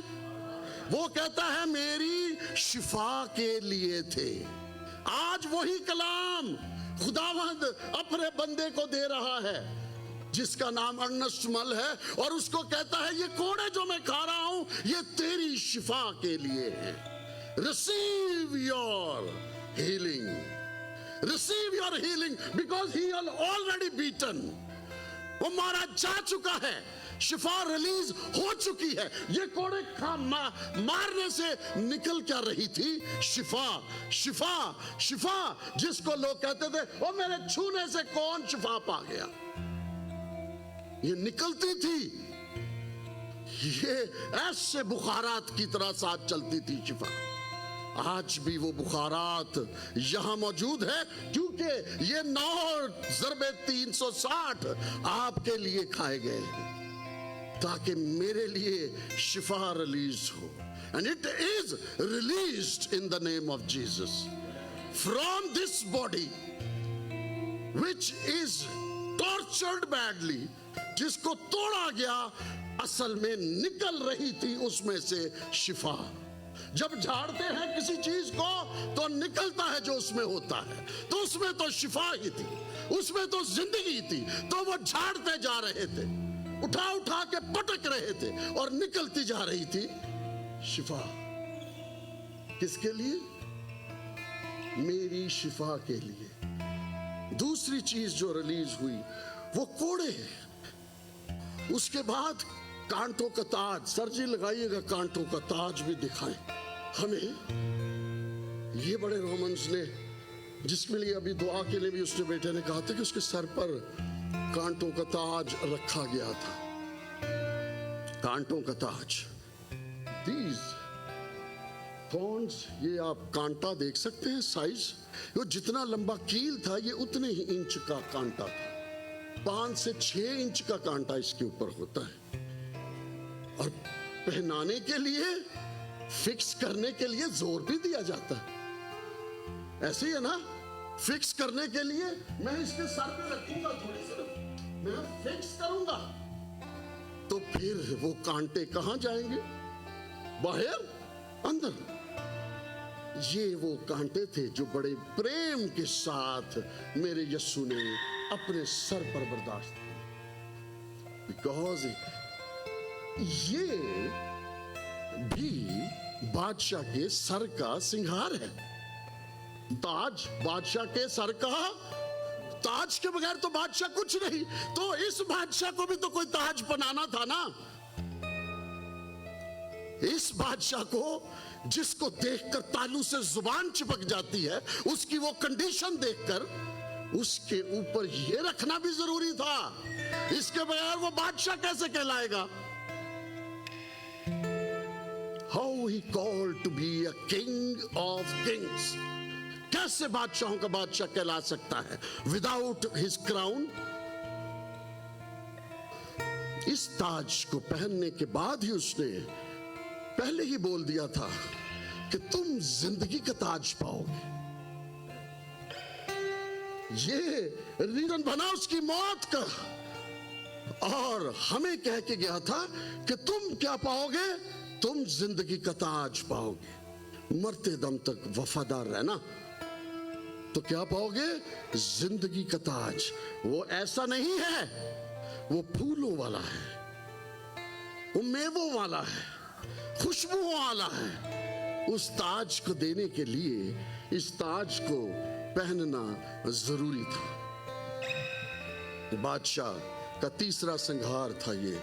वो कहता है मेरी शिफा के लिए थे। आज वही कलाम खुदावंद अपने बंदे को दे रहा है जिसका नाम अर्नस्ट मल है, और उसको कहता है ये कोड़े जो मैं खा रहा हूं ये तेरी शिफा के लिए है। Receive your healing, receive your healing, because he already beaten. वो मारा जा चुका है, शिफा रिलीज हो चुकी है। ये कोड़े मारने से निकल क्या रही थी? शिफा, शिफा, शिफा, जिसको लोग कहते थे ओ मेरे छूने से कौन शिफा पा गया, ये निकलती थी। ये ऐसे बुखारात की तरह साथ चलती थी शिफा। आज भी वो बुखारात यहां मौजूद है, क्योंकि ये 9 ज़रबे 360 आपके लिए खाए गए हैं ताकि मेरे लिए शिफा रिलीज हो। And it is released in the name of Jesus from this body which is tortured badly, जिसको तोड़ा गया, असल में निकल रही थी उसमें से शिफा। जब झाड़ते हैं किसी चीज को तो निकलता है जो उसमें होता है, तो उसमें तो शिफा ही थी, उसमें तो जिंदगी थी। तो वो झाड़ते जा रहे थे, उठा उठा के पटक रहे थे और निकलती जा रही थी शिफा किसके लिए? मेरी शिफा के लिए। दूसरी चीज जो रिलीज हुई वो कोड़े है। उसके बाद कांटों का ताज। सर जी लगाइएगा, कांटों का ताज भी दिखाएं हमें। ये बड़े रोमन्स ने, जिसके लिए अभी दुआ के लिए भी उसने बेटे ने कहा था कि उसके सर पर कांटों का ताज रखा गया था। कांटों का ताज। These thorns, ये आप कांटा देख सकते हैं साइज। वो जितना लंबा कील था ये उतने ही इंच का कांटा था। 5 से 6 इंच का कांटा इसके ऊपर होता है। और पहनाने के लिए, फिक्स करने के लिए जोर भी दिया जाता है। ऐसे ही है ना, फिक्स करने के लिए मैं इसके सर पे रखूंगा, थोड़ी सी मैं फिक्स करूंगा, तो फिर वो कांटे कहां जाएंगे? बाहर, अंदर। ये वो कांटे थे जो बड़े प्रेम के साथ मेरे यीशु ने अपने सर पर बर्दाश्त किए। बिकॉज ये भी बादशाह के सर का सिंगार है। ताज बादशाह के सर का, ताज के बगैर तो बादशाह कुछ नहीं। तो इस बादशाह को भी तो कोई ताज बनाना था ना। इस बादशाह को, जिसको देखकर तालू से जुबान चिपक जाती है, उसकी वो कंडीशन देखकर उसके ऊपर ये रखना भी जरूरी था। इसके बगैर वो बादशाह कैसे कहलाएगा? How he called to be a king of kings. कैसे बादशाहों का बादशाह कहला सकता है विदाउट हिज क्राउन? इस ताज को पहनने के बाद ही उसने पहले ही बोल दिया था कि तुम जिंदगी का ताज पाओगे। ये रीजन बना उसकी मौत का। और हमें कह के गया था कि तुम क्या पाओगे? तुम जिंदगी का ताज पाओगे। मरते दम तक वफादार रहना तो क्या पाओगे? जिंदगी का ताज। वो ऐसा नहीं है, वो फूलों वाला है, वो मेवों वाला है, खुशबुओं वाला है। उस ताज को देने के लिए इस ताज को पहनना जरूरी था। बादशाह का तीसरा संघार था ये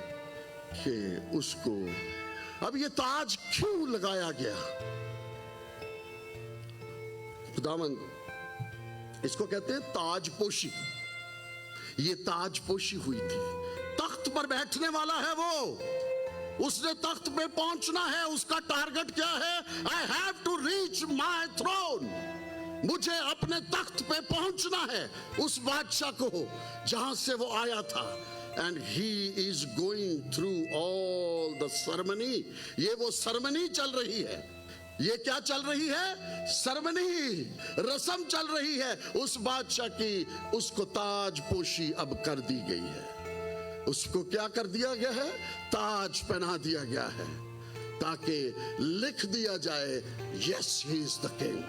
कि उसको अब ये ताज क्यों लगाया गया? खुदावंद इसको कहते हैं ताजपोशी। ये ताजपोशी हुई थी। तख्त पर बैठने वाला है वो, उसने तख्त पे पहुंचना है। उसका टारगेट क्या है? I have to reach my throne. मुझे अपने तख्त पे पहुंचना है, उस बादशाह को जहां से वो आया था। And he is going through all the ceremony. ये वो सेरेमनी चल रही है। ये क्या चल रही है? सेरेमनी, रस्म चल रही है उस बादशाह की। उसको ताजपोशी अब कर दी गई है। उसको क्या कर दिया गया है? ताज पहना दिया गया है, ताकि लिख दिया जाए yes he is the king.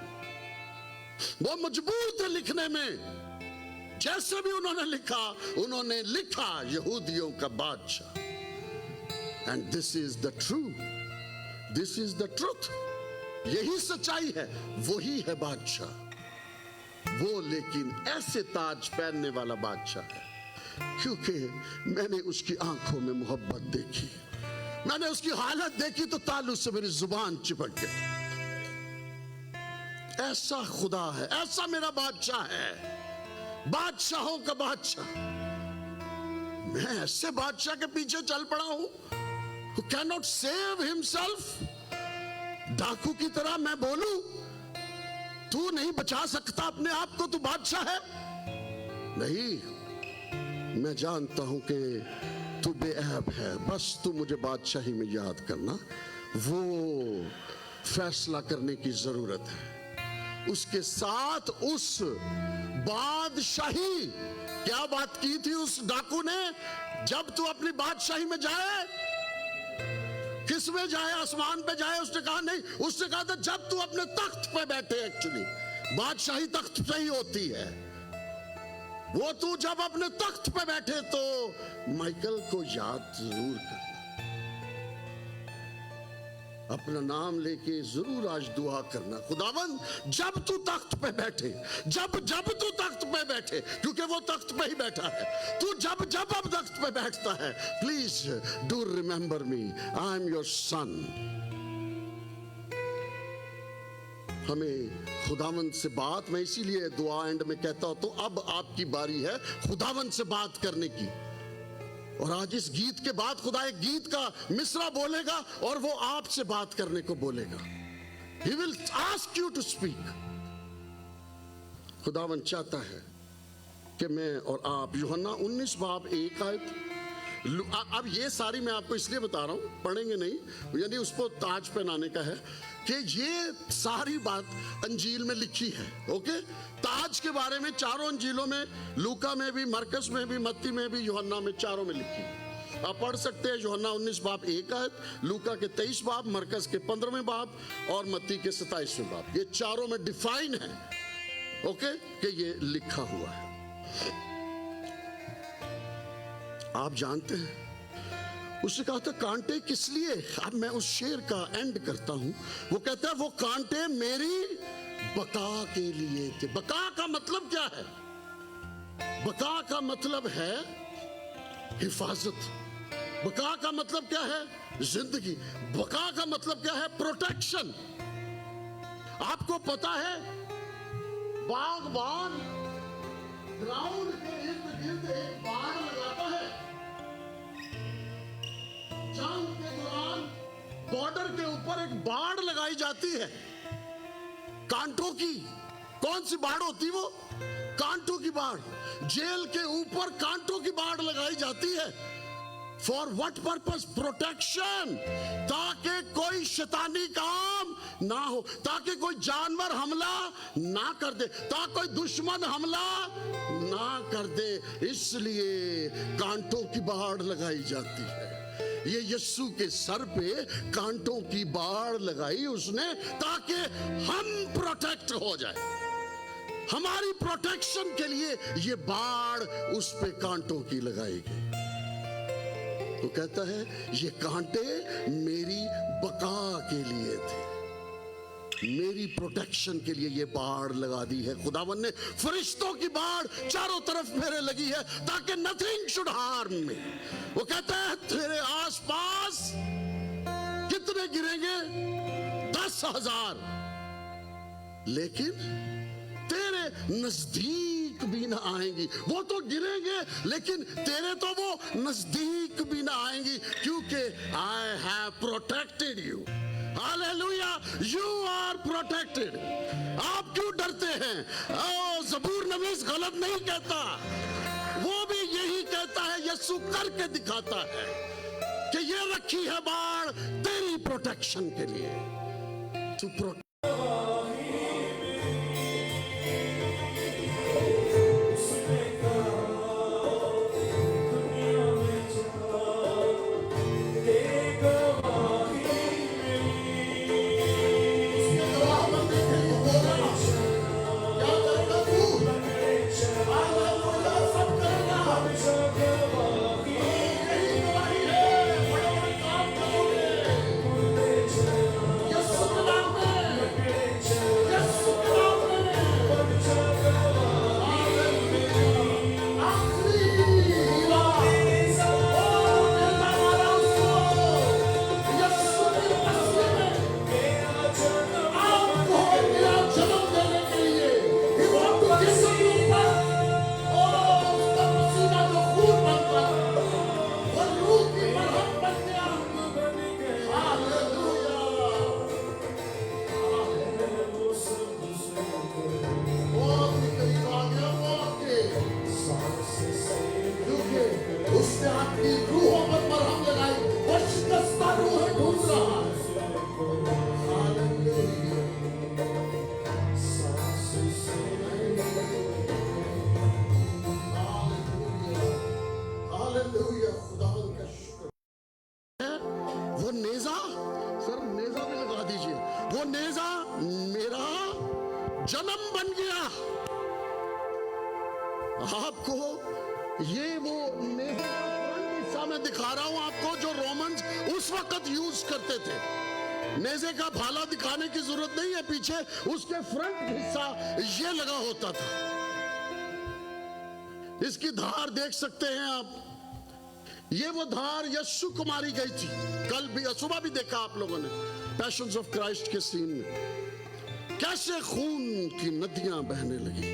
वो मजबूर थे लिखने में। जैसे भी उन्होंने लिखा यहूदियों का बादशाह। And this is the truth, this is the truth. यही सच्चाई है, वही है बादशाह। वो लेकिन ऐसे ताज पहनने वाला बादशाह है क्योंकि मैंने उसकी आंखों में मोहब्बत देखी, मैंने उसकी हालत देखी तो तालू से मेरी जुबान चिपक गई। ऐसा खुदा है, ऐसा मेरा बादशाह है, बादशाहों का बादशाह। मैं ऐसे बादशाह के पीछे चल पड़ा हूं who cannot save himself। डाकू की तरह मैं बोलूं तू नहीं बचा सकता अपने आप को, तू बादशाह है? नहीं, मैं जानता हूं कि तू बेऐब है, बस तू मुझे बादशाही में याद करना। वो फैसला करने की जरूरत है। उसके साथ उस बादशाही, क्या बात की थी उस डाकू ने? जब तू अपनी बादशाही में जाए, किस में जाए? आसमान पे जाए? उसने कहा नहीं, उसने कहा था जब तू अपने तख्त पे बैठे। एक्चुअली बादशाही तख्त पे ही होती है। वो तू जब अपने तख्त पे बैठे तो माइकल को याद जरूर करना। अपना नाम लेके जरूर आज दुआ करना, खुदावन जब तू तख्त पे बैठे, जब तू तख्त पे बैठे, क्योंकि वो तख्त पे ही बैठा है, तू जब अब तख्त पे बैठता है, please do remember me, I am your son. हमें खुदावन से बात, मैं इसीलिए दुआ एंड में कहता हूं, तो अब आपकी बारी है खुदावन से बात करने की। और आज इस गीत के बाद खुदा एक गीत का मिसरा बोलेगा और वो आपसे बात करने को बोलेगा। He will ask you to speak। खुदावन चाहता है कि मैं और आप, यूहन्ना 19 बाब 1 आयत, अब ये सारी मैं आपको इसलिए बता रहा हूं, पढ़ेंगे नहीं, यानी उसको ताज पहनाने का है कि ये सारी बात अंजील में लिखी है। ओके, ताज के बारे में चारों अंजीलों में, लूका में भी, मरकस में भी, मत्ती में भी, यूहन्ना में, चारों में लिखी है। आप पढ़ सकते हैं यूहन्ना 19 बाब 1 आयत, लूका के 23 बाब, मरकस के 15वें बाब और मत्ती के 27वें बाब, ये चारों में डिफाइन है। ओके, कि ये लिखा हुआ है। आप जानते हैं उससे कहा था कांटे किस लिए। अब मैं उस शेर का एंड करता हूं। वो कहता है वो कांटे मेरी बका के लिए थे। बका का मतलब क्या है? बका का मतलब है हिफाजत। बका का मतलब क्या है? जिंदगी। बका का मतलब क्या है? प्रोटेक्शन। आपको पता है बागबान ग्राउंड के इर्द गिर्द एक बाड़ लगाता है। जंग के दौरान बॉर्डर के ऊपर एक बाड़ लगाई जाती है कांटों की। कौन सी बाड़ होती वो? कांटों की बाड़। जेल के ऊपर कांटों की बाड़ लगाई जाती है। For what purpose? प्रोटेक्शन। ताकि कोई शैतानी काम ना हो, ताकि कोई जानवर हमला ना कर दे, ताकि कोई दुश्मन हमला ना कर दे। इसलिए कांटों की बाड़ लगाई जाती है। ये यीशु के सर पे कांटों की बाड़ लगाई उसने ताकि हम प्रोटेक्ट हो जाए। हमारी प्रोटेक्शन के लिए ये बाड़ उस पे कांटों की लगाई गई। तो कहता है ये कांटे मेरी बका के लिए थे, मेरी प्रोटेक्शन के लिए ये बाड़ लगा दी है। खुदावन ने फरिश्तों की बाड़ चारों तरफ मेरे लगी है ताकि नथिंग शुड हार्म मी। वो कहता है तेरे आसपास कितने गिरेंगे? 10,000, लेकिन तेरे नजदीक भी ना आएंगी। वो तो गिरेंगे लेकिन तेरे तो वो नजदीक भी ना आएंगी, क्योंकि I have protected you. Hallelujah, you are protected. आप क्यों डरते हैं? ज़बूर नवीस गलत नहीं कहता, वो भी यही कहता है, यीशु करके दिखाता है कि ये रखी है बाड़ तेरी प्रोटेक्शन के लिए। To protect. वो नेजा, सर नेजा भी लगा दीजिए। वो नेजा मेरा जन्म बन गया। आपको ये वो नेजा हिस्सा में दिखा रहा हूं आपको, जो रोमन्स उस वक्त यूज करते थे। नेज़े का भाला दिखाने की जरूरत नहीं है, पीछे उसके फ्रंट हिस्सा ये लगा होता था। इसकी धार देख सकते हैं आप, ये वो धार यीशु को मारी गई थी। कल भी सुबह भी देखा आप लोगों ने पैशंस ऑफ क्राइस्ट के सीन में, कैसे खून की नदियां बहने लगी।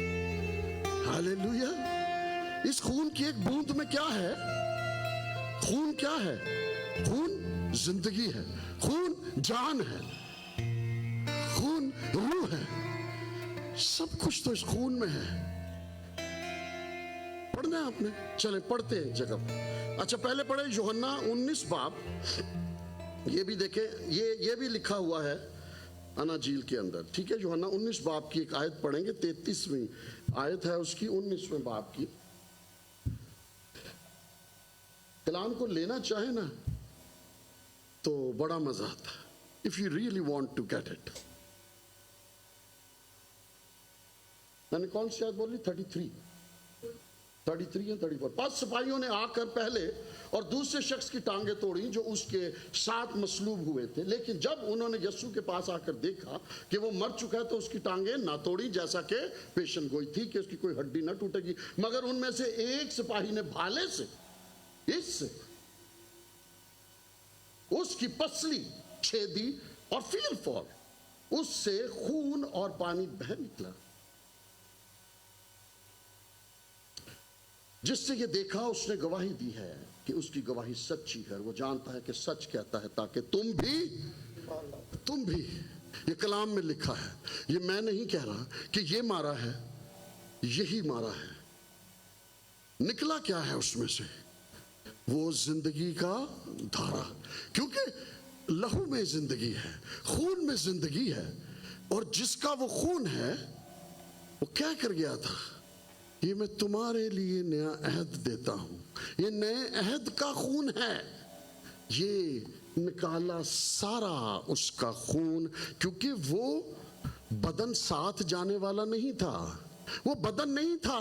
हालेलुया। इस खून की एक बूंद में क्या है? खून क्या है? खून जिंदगी है, खून जान है, खून रूह है, सब कुछ तो इस खून में है। पढ़ना है आपने, चले पढ़ते हैं जगह। अच्छा पहले पढ़े यूहन्ना 19 बाब, ये भी देखे, ये भी लिखा हुआ है अनाजील के अंदर, ठीक है। यूहन्ना 19 बाब की एक आयत पढ़ेंगे, 33वीं आयत है उसकी, 19वें बाब की। कलाम को लेना चाहे ना तो बड़ा मजा आता है, if you really want to get it. मैंने कौन सी आयत बोली? 33 या 34। 5 सिपाहियों ने आकर पहले और दूसरे शख्स की टांगे तोड़ी जो उसके साथ मसलूब हुए थे, लेकिन जब उन्होंने यीशु के पास आकर देखा कि वो मर चुका है तो उसकी टांगे ना तोड़ी, जैसा कि पेशन गोई थी कि उसकी कोई हड्डी ना टूटेगी। मगर उनमें से एक सिपाही ने भाले से इससे उसकी पसली छेदी और फील फॉल, उससे खून और पानी बह निकला। जिससे ये देखा उसने गवाही दी है कि उसकी गवाही सच्ची है, वो जानता है कि सच कहता है, ताकि तुम भी ये कलाम में लिखा है। ये मैं नहीं कह रहा कि ये मारा है, यही मारा है। निकला क्या है उसमें से? वो जिंदगी का धारा, क्योंकि लहू में जिंदगी है, खून में जिंदगी है। और जिसका वो खून है वो क्या कर गया था? ये मैं तुम्हारे लिए नया अहद देता हूं, ये नए अहद का खून है। ये निकाला सारा उसका खून, क्योंकि वो बदन साथ जाने वाला नहीं था, वो बदन नहीं था,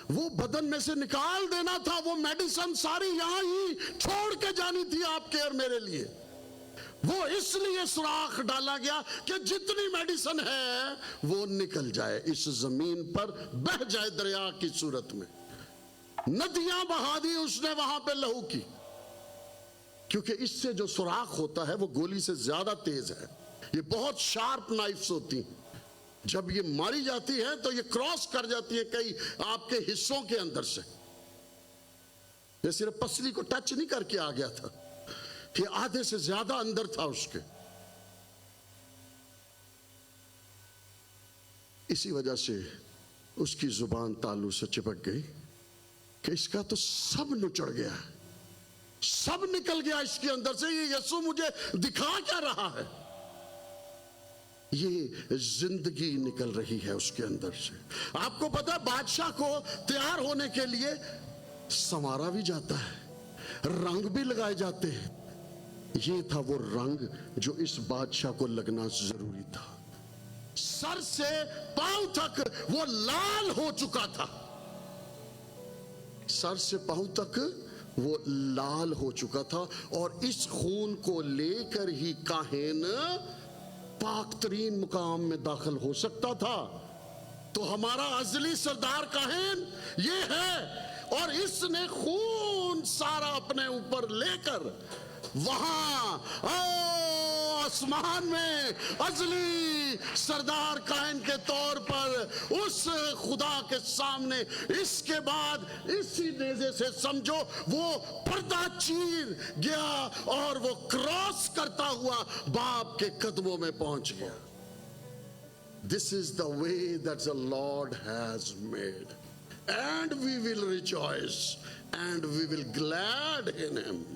वो बदन में से निकाल देना था। वो मेडिसिन सारी यहां ही छोड़ के जानी थी आपके और मेरे लिए। वो इसलिए सुराख डाला गया कि जितनी मेडिसिन है वो निकल जाए, इस जमीन पर बह जाए दरिया की सूरत में। नदियां बहा दी उसने वहां पे लहू की, क्योंकि इससे जो सुराख होता है वो गोली से ज्यादा तेज है। ये बहुत शार्प नाइफ्स होती हैं, जब ये मारी जाती है तो ये क्रॉस कर जाती है कई आपके हिस्सों के अंदर से। ये सिर्फ पसली को टच नहीं करके आ गया था, कि आधे से ज्यादा अंदर था उसके। इसी वजह से उसकी जुबान तालू से चिपक गई कि इसका तो सब नुचड़ गया है, सब निकल गया इसके अंदर से। ये यीशु मुझे दिखा क्या रहा है? ये जिंदगी निकल रही है उसके अंदर से। आपको पता है बादशाह को तैयार होने के लिए संवारा भी जाता है, रंग भी लगाए जाते हैं। ये था वो रंग जो इस बादशाह को लगना जरूरी था। सर से पांव तक वो लाल हो चुका था, सर से पांव तक वो लाल हो चुका था। और इस खून को लेकर ही काहिन पाक तरीन मुकाम में दाखिल हो सकता था। तो हमारा अजली सरदार काहिन ये है, और इसने खून सारा अपने ऊपर लेकर वहां आसमान में अजली सरदार काहिन के तौर पर उस खुदा के सामने, इसके बाद इसी नेज़े से समझो वो पर्दा चीर गया और वो क्रॉस करता हुआ बाप के कदमों में पहुंच गया। This is the way that the Lord has made, and we will rejoice and we will glad in him.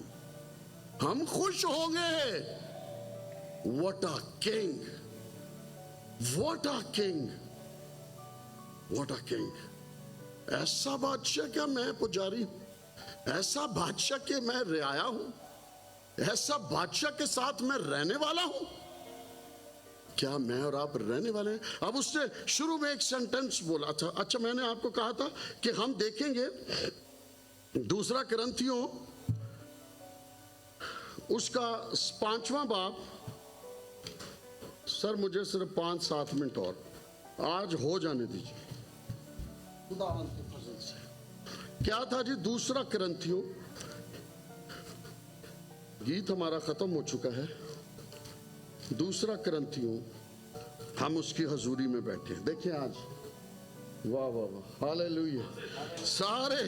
हम खुश होंगे। What a king! What a king! What a king! ऐसा बादशाह क्या मैं पुजारी हूं? ऐसा बादशाह के मैं रियाया हूं? ऐसा बादशाह के साथ मैं रहने वाला हूं? क्या मैं और आप रहने वाले हैं? अब उसने शुरू में एक सेंटेंस बोला था। अच्छा, मैंने आपको कहा था कि हम देखेंगे 2 कुरिन्थियों उसका 5वां बाब सर मुझे सिर्फ 5-7 मिनट और आज हो जाने दीजिए खुदावंद के फजल से। क्या था जी? 2 कुरिन्थियों, गीत हमारा खत्म हो चुका है। 2 कुरिन्थियों, हम उसकी हजूरी में बैठे हैं। देखिए आज, वाह वाह वाह, हालेलुया, सारे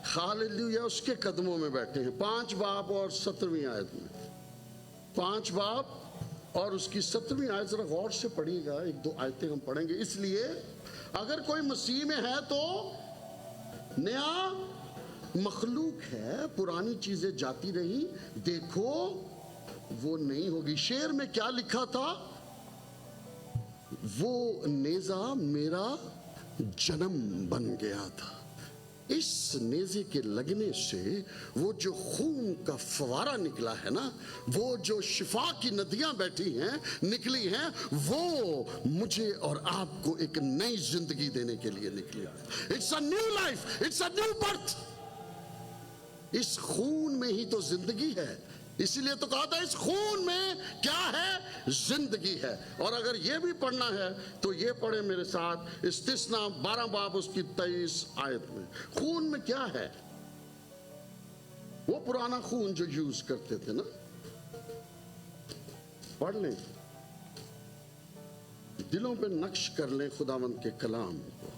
हालेलुया उसके कदमों में बैठे हैं। 5 बाब और 17वीं आयत में, 5 बाब और उसकी 17वीं आयत जरा गौर से पढ़िएगा। 1-2 आयतें हम पढ़ेंगे। इसलिए अगर कोई मसीह में है तो नया मखलूक है, पुरानी चीजें जाती रही, देखो वो नहीं होगी। शेर में क्या लिखा था? वो नेजा मेरा जन्म बन गया था। इस नेज़े के लगने से वो जो खून का फवारा निकला है ना, वो जो शिफा की नदियां बैठी हैं, निकली हैं, वो मुझे और आपको एक नई जिंदगी देने के लिए निकली है। It's a new life, it's a new birth. इस खून में ही तो जिंदगी है। इसीलिए तो कहा था इस खून में क्या है? जिंदगी है। और अगर ये भी पढ़ना है तो ये पढ़े मेरे साथ, इस्तिस्ना 12 बाब उसकी 23 आयत में। खून में क्या है? वो पुराना खून जो यूज करते थे ना, पढ़ लें, दिलों पे नक्श कर लें खुदावंद के कलाम को।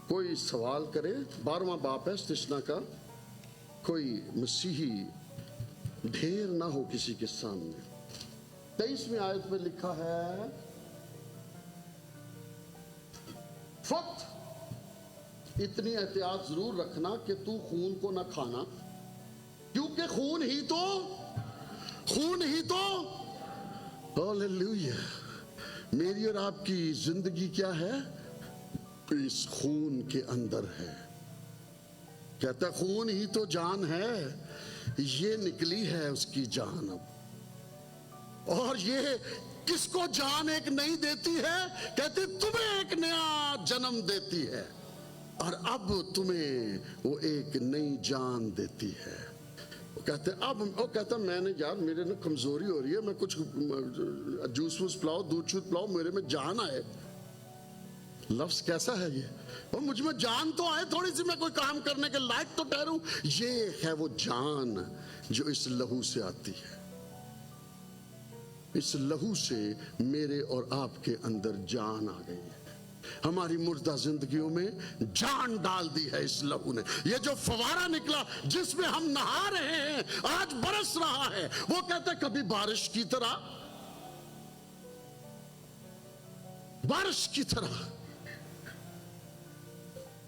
कोई सवाल करे, 12वां बाब है इस्तिस्ना का, कोई मसीही ढेर ना हो किसी के सामने। 23वीं आयत में लिखा है, फक्त इतनी एहतियात जरूर रखना कि तू खून को ना खाना, क्योंकि खून ही तो हालेलुया, मेरी और आपकी जिंदगी क्या है? इस खून के अंदर है। कहता खून ही तो जान है, ये निकली है उसकी जान अब। और ये किसको जान एक नई देती है? कहते तुम्हें एक नया जन्म देती है, और अब तुम्हें वो एक नई जान देती है। वो कहते अब, वो कहता मैंने यार, मेरे ना कमजोरी हो रही है, मैं कुछ जूस वूस पिलाओ, दूध शूध पिलाओ, मेरे में जान आए। लफ्ज कैसा है ये? और मुझ में जान तो आए थोड़ी सी, मैं कोई काम करने के लायक तो ठहरूं। ये है वो जान जो इस लहू से आती है। इस लहू से मेरे और आपके अंदर जान आ गई है। हमारी मुर्दा जिंदगियों में जान डाल दी है इस लहू ने। ये जो फवारा निकला जिसमें हम नहा रहे हैं, आज बरस रहा है। वो कहता है कभी बारिश की तरह, बारिश की तरह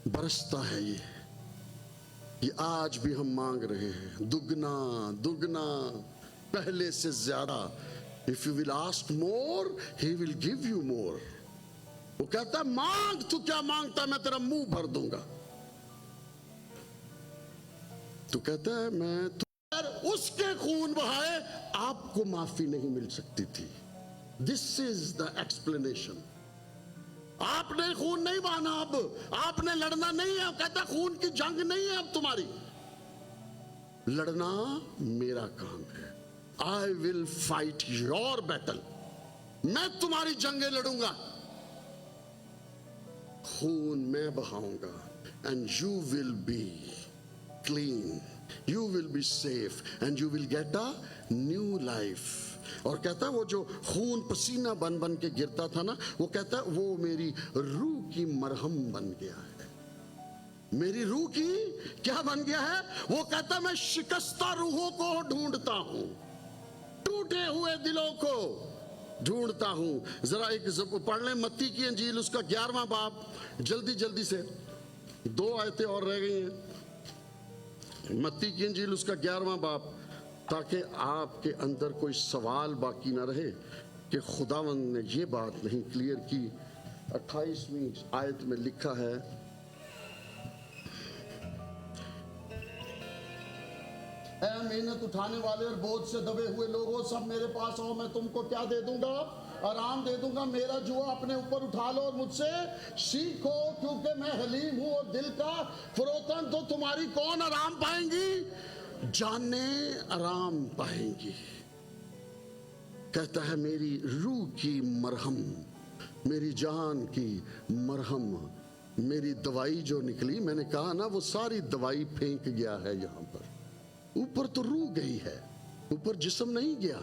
बरसता है ये आज भी हम मांग रहे हैं दुगना दुगना, पहले से ज्यादा। If you will ask more, he will give you more. वो कहता है मांग, तू क्या मांगता, मैं तेरा मुंह भर दूंगा। तो कहता है मैं तो उसके खून बहाए आपको माफी नहीं मिल सकती थी। This is the explanation. आपने खून नहीं बहाना, अब आपने लड़ना नहीं है। कहता खून की जंग नहीं है अब तुम्हारी, लड़ना मेरा काम है। I will fight your battle, मैं तुम्हारी जंगें लड़ूंगा। खून मैं बहाऊंगा, and you will be clean, you will be safe, and you will get a new life. और कहता है वो जो खून पसीना बन बन के गिरता था ना, वो कहता है वो मेरी रूह की मरहम बन गया है। मेरी रूह की क्या बन गया है? वो कहता है मैं शिकस्ता रूहों को ढूंढता हूं, टूटे हुए दिलों को ढूंढता हूं। जरा एक पढ़ लें मत्ती की अंजील, उसका 11वां बाब, जल्दी जल्दी से 2 आयतें और रह गई हैं। मत्ती की अंजील उसका 11वां बाब, ताकि आपके अंदर कोई सवाल बाकी ना रहे कि खुदावंद ने ये बात नहीं क्लियर की। 28वीं आयत में लिखा है, ऐ मेहनत उठाने वाले और बोझ से दबे हुए लोगों, सब मेरे पास आओ, मैं तुमको क्या दे दूंगा? आराम दे दूंगा। मेरा जुआ अपने ऊपर उठा लो और मुझसे सीखो, क्योंकि मैं हलीम हूं और दिल का फरोतन। तो तुम्हारी कौन आराम पाएंगी? जाने आराम पाएंगी। कहता है मेरी रूह की मरहम, मेरी जान की मरहम, मेरी दवाई जो निकली, मैंने कहा ना वो सारी दवाई फेंक गया है यहाँ पर। ऊपर तो रूह गई है, ऊपर जिस्म नहीं गया।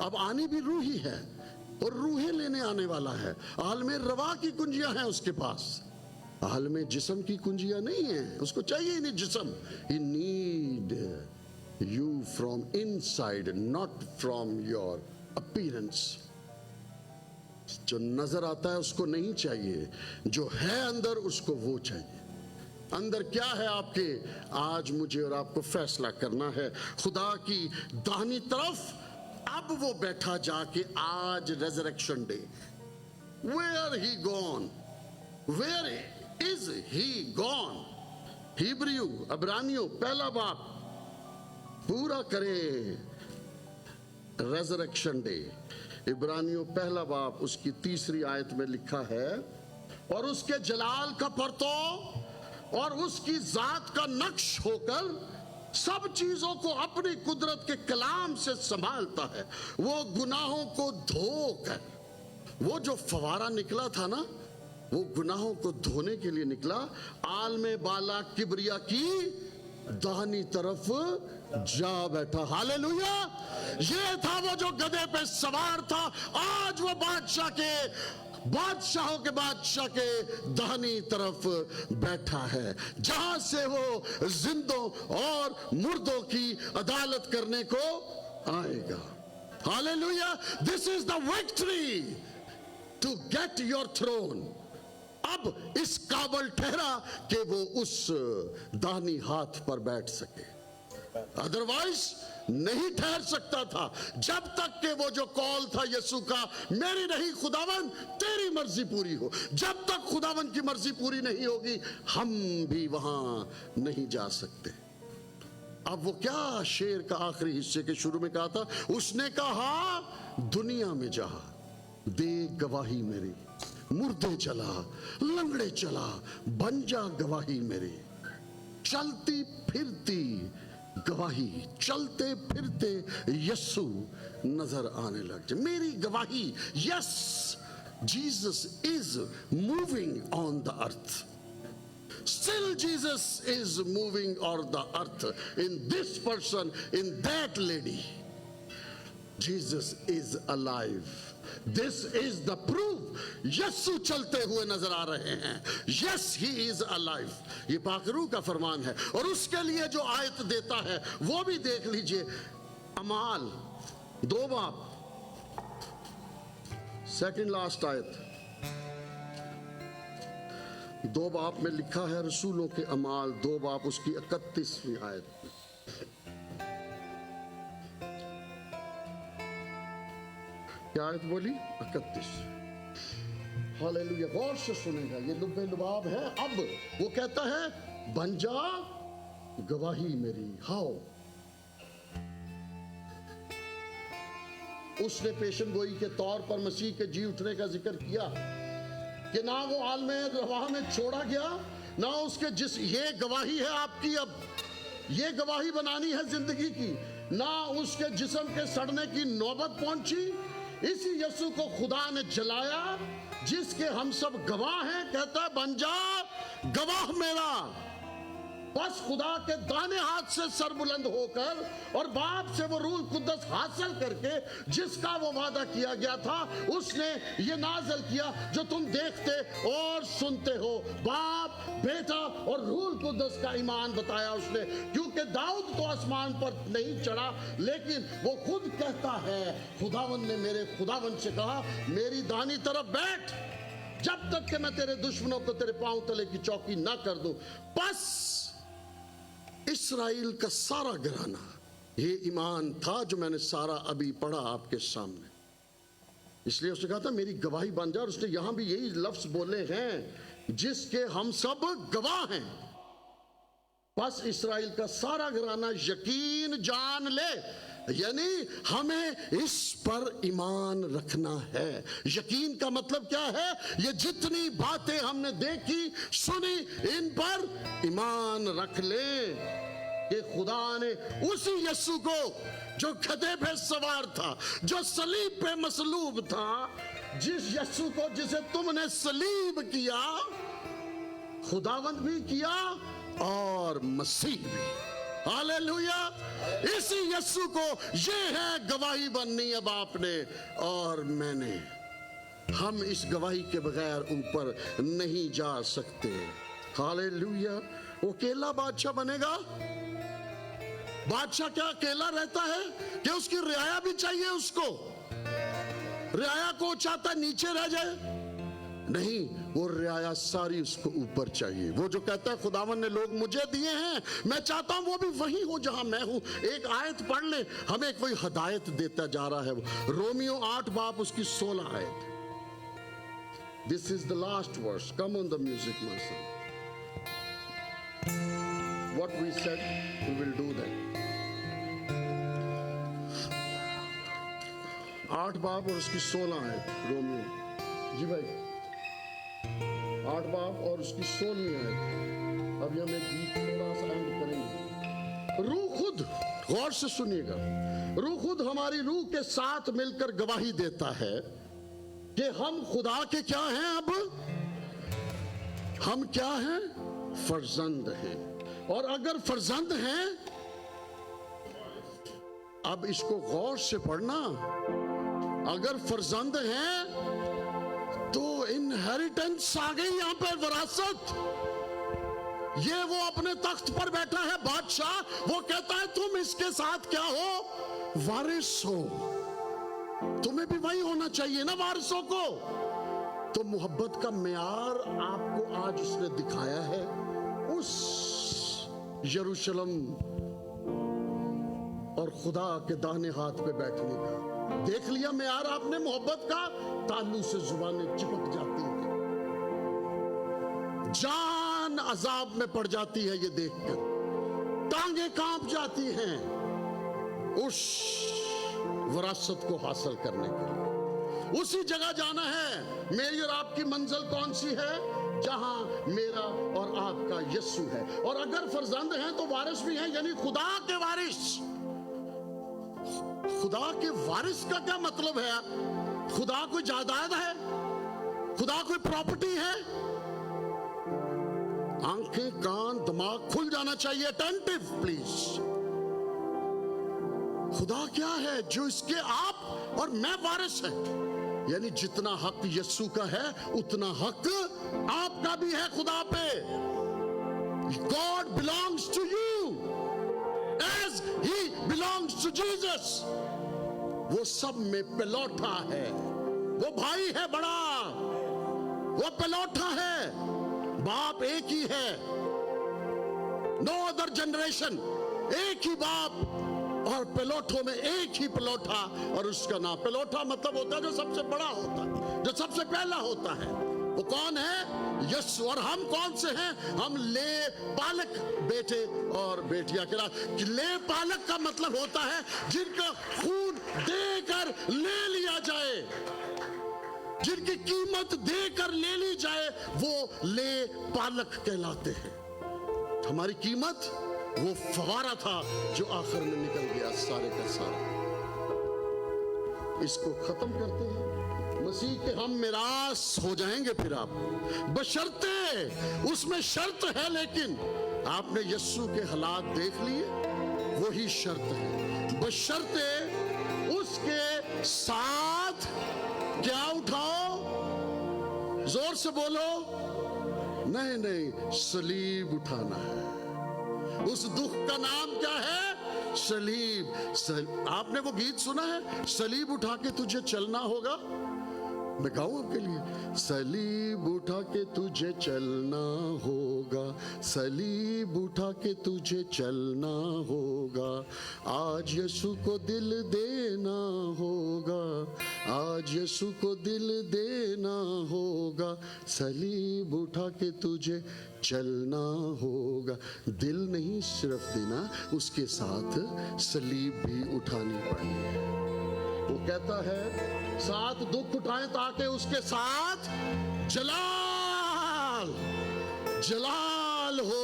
अब आनी भी रूह ही है और रूहें लेने आने वाला है। आलम रवा की कुंजियां हैं उसके पास, आलम जिस्म की कुंजियां नहीं है। उसको चाहिए ही नहीं जिस्म। He need you from inside, not from your appearance. जो नजर आता है उसको नहीं चाहिए, जो है अंदर उसको वो चाहिए। अंदर क्या है आपके, आज मुझे और आपको फैसला करना है। खुदा की दाहिनी तरफ अब वो बैठा जाके, आज resurrection day. Where he gone, where is he gone. Hebrew अब्रानियों पहला बाप पूरा करे रेजरेक्शन डे। इब्रानियों पहला बाप उसकी 3री आयत में लिखा है, और उसके जलाल का परतो और उसकी जात का नक्श होकर सब चीजों को अपनी कुदरत के कलाम से संभालता है। वो गुनाहों को धोकर, वो जो फवारा निकला था ना, वो गुनाहों को धोने के लिए निकला। आलमे बाला किबरिया की दाहिनी तरफ जा बैठा। हालेलुया। ये था वो जो गधे पे सवार था, आज वो बादशाहों के बादशाह के दाहिनी तरफ बैठा है, जहां से वो जिंदों और मुर्दों की अदालत करने को आएगा। Hallelujah. This is the victory to get your throne. अब इस काबिल ठहरा कि वो उस दाहिनी हाथ पर बैठ सके, अदरवाइज नहीं ठहर सकता था। जब तक कि वो जो कॉल था यीशु का, मेरी नहीं खुदावन तेरी मर्जी पूरी हो, जब तक खुदावन की मर्जी पूरी नहीं होगी हम भी वहां नहीं जा सकते। अब वो क्या शेर का आखिरी हिस्से के शुरू में कहा था, उसने कहा दुनिया में जा दे गवाही मेरी, मुर्दे चला, लंगड़े चला, बन जा गवाही मेरी। चलती फिरती गवाही, चलते फिरते यीशु नजर आने लग जाए। मेरी गवाही, yes Jesus is moving on the earth. Still Jesus is moving on the earth, in this person, in that lady. Jesus is alive. This is the proof. यीशु चलते हुए नजर आ रहे हैं। Yes, he is alive. ये पाक रूह का फरमान है। और उसके लिए जो आयत देता है वो भी देख लीजिए। अमाल 2 बाब, सेकंड लास्ट आयत 2 बाब में लिखा है, रसूलों के अमाल 2 बाब उसकी 31वीं आयत। क्या आयत बोली? 31। हालेलुया। गौर से सुनेगा, ये लुब्बे लुबाब है। अब वो कहता है बन जा गवाही मेरी। हाउ? उसने पेशन गोई के तौर पर मसीह के जी उठने का जिक्र किया कि ना वो आलमे रवाह में छोड़ा गया, ना उसके ये गवाही है आपकी, अब ये गवाही बनानी है जिंदगी की, ना उसके जिस्म के सड़ने की नौबत पहुंची। इसी यीशु को खुदा ने जलाया जिसके हम सब गवाह हैं। कहता है बन जा गवाह मेरा। बस खुदा के दाने हाथ से सर बुलंद होकर और बाप से वो रूह कुद्दस हासिल करके जिसका वो वादा किया गया था, उसने ये नाज़िल किया जो तुम देखते और सुनते हो। बाप, बेटा और रूह कुद्दस का ईमान बताया उसने, क्योंकि दाऊद तो आसमान पर नहीं चढ़ा, लेकिन वो खुद कहता है खुदावन ने मेरे खुदावन से कहा मेरी दाहिनी तरफ बैठ जब तक कि मैं तेरे दुश्मनों को तेरे पांव तले की चौकी ना कर दूं। बस इस्राएल का सारा घराना, ये ईमान था जो मैंने सारा अभी पढ़ा आपके सामने। इसलिए उसने कहा था मेरी गवाही बन जा। और उसने यहां भी यही लफ्ज बोले हैं जिसके हम सब गवाह हैं। बस इस्राएल का सारा घराना यकीन जान ले, यानी हमें इस पर ईमान रखना है। यकीन का मतलब क्या है? ये जितनी बातें हमने देखी सुनी, इन पर ईमान रख ले। कि खुदा ने उसी यीशु को जो गधे पे सवार था, जो सलीब पे मसलूब था, जिस यीशु को जिसे तुमने सलीब किया, खुदावंद भी किया और मसीह भी। हालेलुया। इसी यीशु को ये है गवाही बननी अब आपने और मैंने। हम इस गवाही के बगैर ऊपर नहीं जा सकते। हालेलुया। वो अकेला बादशाह बनेगा? बादशाह क्या अकेला रहता है कि उसकी रियाया भी चाहिए उसको? रियाया को चाहता नीचे रह जाए? नहीं, वो रियाया सारी उसको ऊपर चाहिए। वो जो कहता है खुदावन ने लोग मुझे दिए हैं, मैं चाहता हूं वो भी वही हो जहां मैं हूं। एक आयत पढ़ ले, हमें कोई हदायत देता जा रहा है। रोमियो 8 बाब उसकी 16 आयत। This is the last verse. Come on the music, my son. What we said, we will do that. 8 बाब और उसकी 16 आयत। रोमियो जी भाई 8 बाब और उसकी 16 आयत। अभी हम एक गीत थोड़ा सा एंड करेंगे। रूह खुद, गौर से सुनिएगा, रूह खुद हमारी रूह के साथ मिलकर गवाही देता है कि हम खुदा के क्या हैं। अब हम क्या हैं? फर्जंद हैं। और अगर फर्जंद हैं, अब इसको गौर से पढ़ना, अगर फर्जंद हैं तो इनहेरिटेंस आ गई यहां पर, विरासत। ये वो अपने तख्त पर बैठा है बादशाह, वो कहता है तुम इसके साथ क्या हो? वारिस हो। तुम्हें भी वही होना चाहिए ना वारिसों को। तो मोहब्बत का मेयार आपको आज उसने दिखाया है, उस यरूशलेम और खुदा के दाहिने हाथ पे बैठने का। देख लिया मेयार आपने मोहब्बत का? तालू से जुबानें चिपक जाती हैं, जान अजाब में पड़ जाती है ये देखकर, टांगे कांप जाती हैं उस विरासत को हासिल करने के लिए। उसी जगह जाना है। मेरी और आपकी मंजिल कौन सी है? जहां मेरा और आपका यीशु है। और अगर फर्जंद हैं तो वारिस भी हैं, यानी खुदा के वारिस। खुदा के वारिस का क्या मतलब है? खुदा कोई जायदाद है? खुदा कोई प्रॉपर्टी है? आंखें, कान, दिमाग खुल जाना चाहिए। Attentive please. खुदा क्या है? जो इसके आप और मैं वारिस है। यानी जितना हक यीशु का है उतना हक आपका भी है खुदा पे। God belongs to you as he belongs to Jesus. वो सब में पेलौठा है। वो भाई है बड़ा, वो पेलौठा है। बाप एक ही है, नो अदर जनरेशन। एक ही बाप और पेलोठों में एक ही पेलोठा, और उसका नाम पेलोठा मतलब होता है जो सबसे बड़ा होता है, जो सबसे पहला होता है। वो कौन है? यीशु। और हम कौन से हैं? हम ले पालक बेटे और बेटियां के। ले पालक का मतलब होता है जिनका खून देकर ले लिया जाए, जिनकी कीमत देकर ले ली जाए, वो ले पालक कहलाते हैं। हमारी कीमत वो फवारा था जो आखिर में निकल गया सारे का सारा। इसको खत्म करते हैं। मसीह के हम मिरास हो जाएंगे फिर आप, बशर्ते, उसमें शर्त है, लेकिन आपने यीशु के हालात देख लिए, वही शर्त है। बशर्ते उसके साथ क्या उठाओ? जोर से बोलो। नहीं नहीं, सलीब उठाना है। उस दुख का नाम क्या है? सलीब। आपने वो गीत सुना है, सलीब उठा के तुझे चलना होगा? मैं गाऊं आपके लिए। सलीब उठा के तुझे चलना होगा, सलीब उठा के तुझे चलना होगा। आज यीशु को दिल देना होगा, आज यीशु को दिल देना होगा। सलीब उठा के तुझे चलना होगा। दिल नहीं सिर्फ देना, उसके साथ सलीब भी उठानी पड़ेगी। वो कहता है साथ दुख उठाए ताकि उसके साथ जलाल, जलाल हो,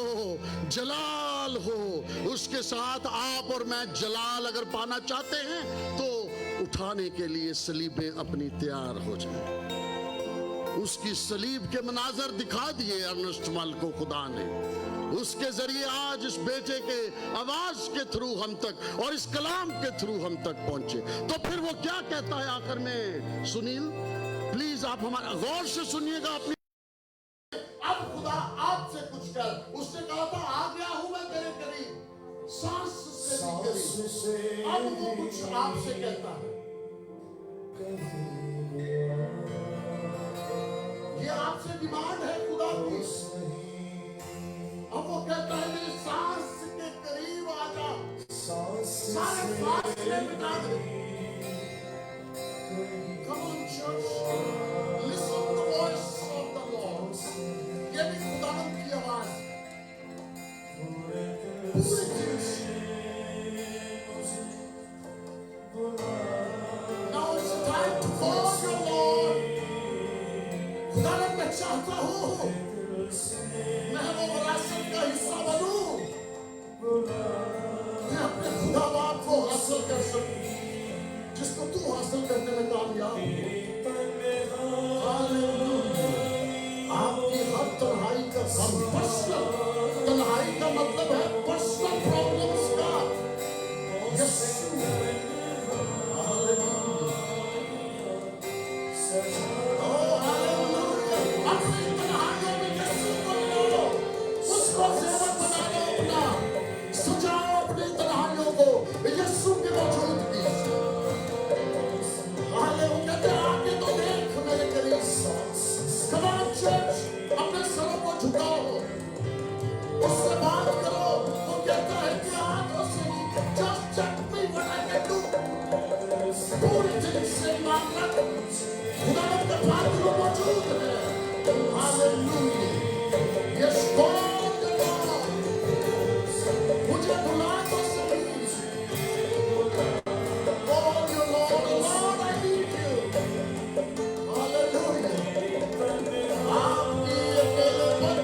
जलाल जलाल हो, उसके साथ आप और मैं जलाल अगर पाना चाहते हैं तो उठाने के लिए सलीबें अपनी तैयार हो जाएं। उसकी सलीब के मनाजर दिखा दिए अर्नेस्ट मल को खुदा ने, उसके जरिए आज इस बेटे के आवाज के थ्रू हम तक और इस कलाम के थ्रू हम तक पहुंचे। तो फिर वो क्या कहता है आखिर में? सुनील प्लीज आप हमारा गौर से सुनिएगा। अपनी अब खुदा आपसे कुछ कर, उसने कहा था आ गया हूं मैं तेरे करीब, सांस से भी करीब। अब वो कुछ आपसे कहता है, ये आपसे डिमांड है खुदा की। अब वो कहता है मेरी सांस के करीब आ जा, सारे फासले मिटा दे। Come on church, listen to the voice of the Lord. ये भी खुदावंद की आवाज पूरी चीज। Now it's time to follow your Lord. खुदावंद मैं चाहता हूँ मैं वो विरासत का हिस्सा बनूं, मैं अपने खुदा बाप को हासिल कर सकूं जिसको तू हासिल करने में कामयाब हो। हालेलुया। आपकी हर तन्हाई का पर्सनल, तन्हाई का मतलब है पर्सनल प्रॉब्लम्स का यीशु। हालेलुया। ओ हालेलुया। अपनी तन्हाइयों में यीशु को लो, उसको सेवक बना लो अपना, सजाओ अपनी तन्हाइयों को यीशु की मौजूदगी। Come on church, अपने सरों को झुकाओ, उससे बात करो। वो कहता है कि आंखों से ही just check me what I can do। पूरी दिल से मान रख, खुदावंद का पात्र मौजूद है। Hallelujah. Yes, God the Lord, मुझे बुला तो सही। Oh your Lord, Lord I need you। Hallelujah. आपकी अकेलेपन,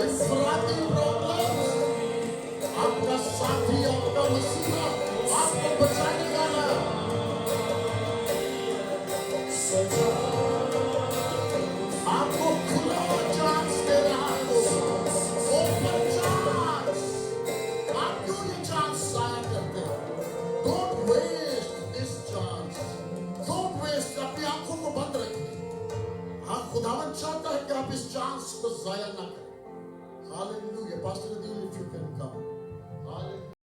इंफरादी प्रॉब्लम्स, आपका साथी, आपका मसीहा आपको बचाने वाला। आपको खुला चांस दे रहा है, ओपन चांस। आप क्यों ये चांस जाया करते हो? Don't waste this chance, don't waste. अपनी आंखों को बंद रखिए। हाँ, खुदावंद चाहता है कि आप इस चांस को जाया ना करें। Hallelujah. Pastor Adeel, if you can come. Hallelujah.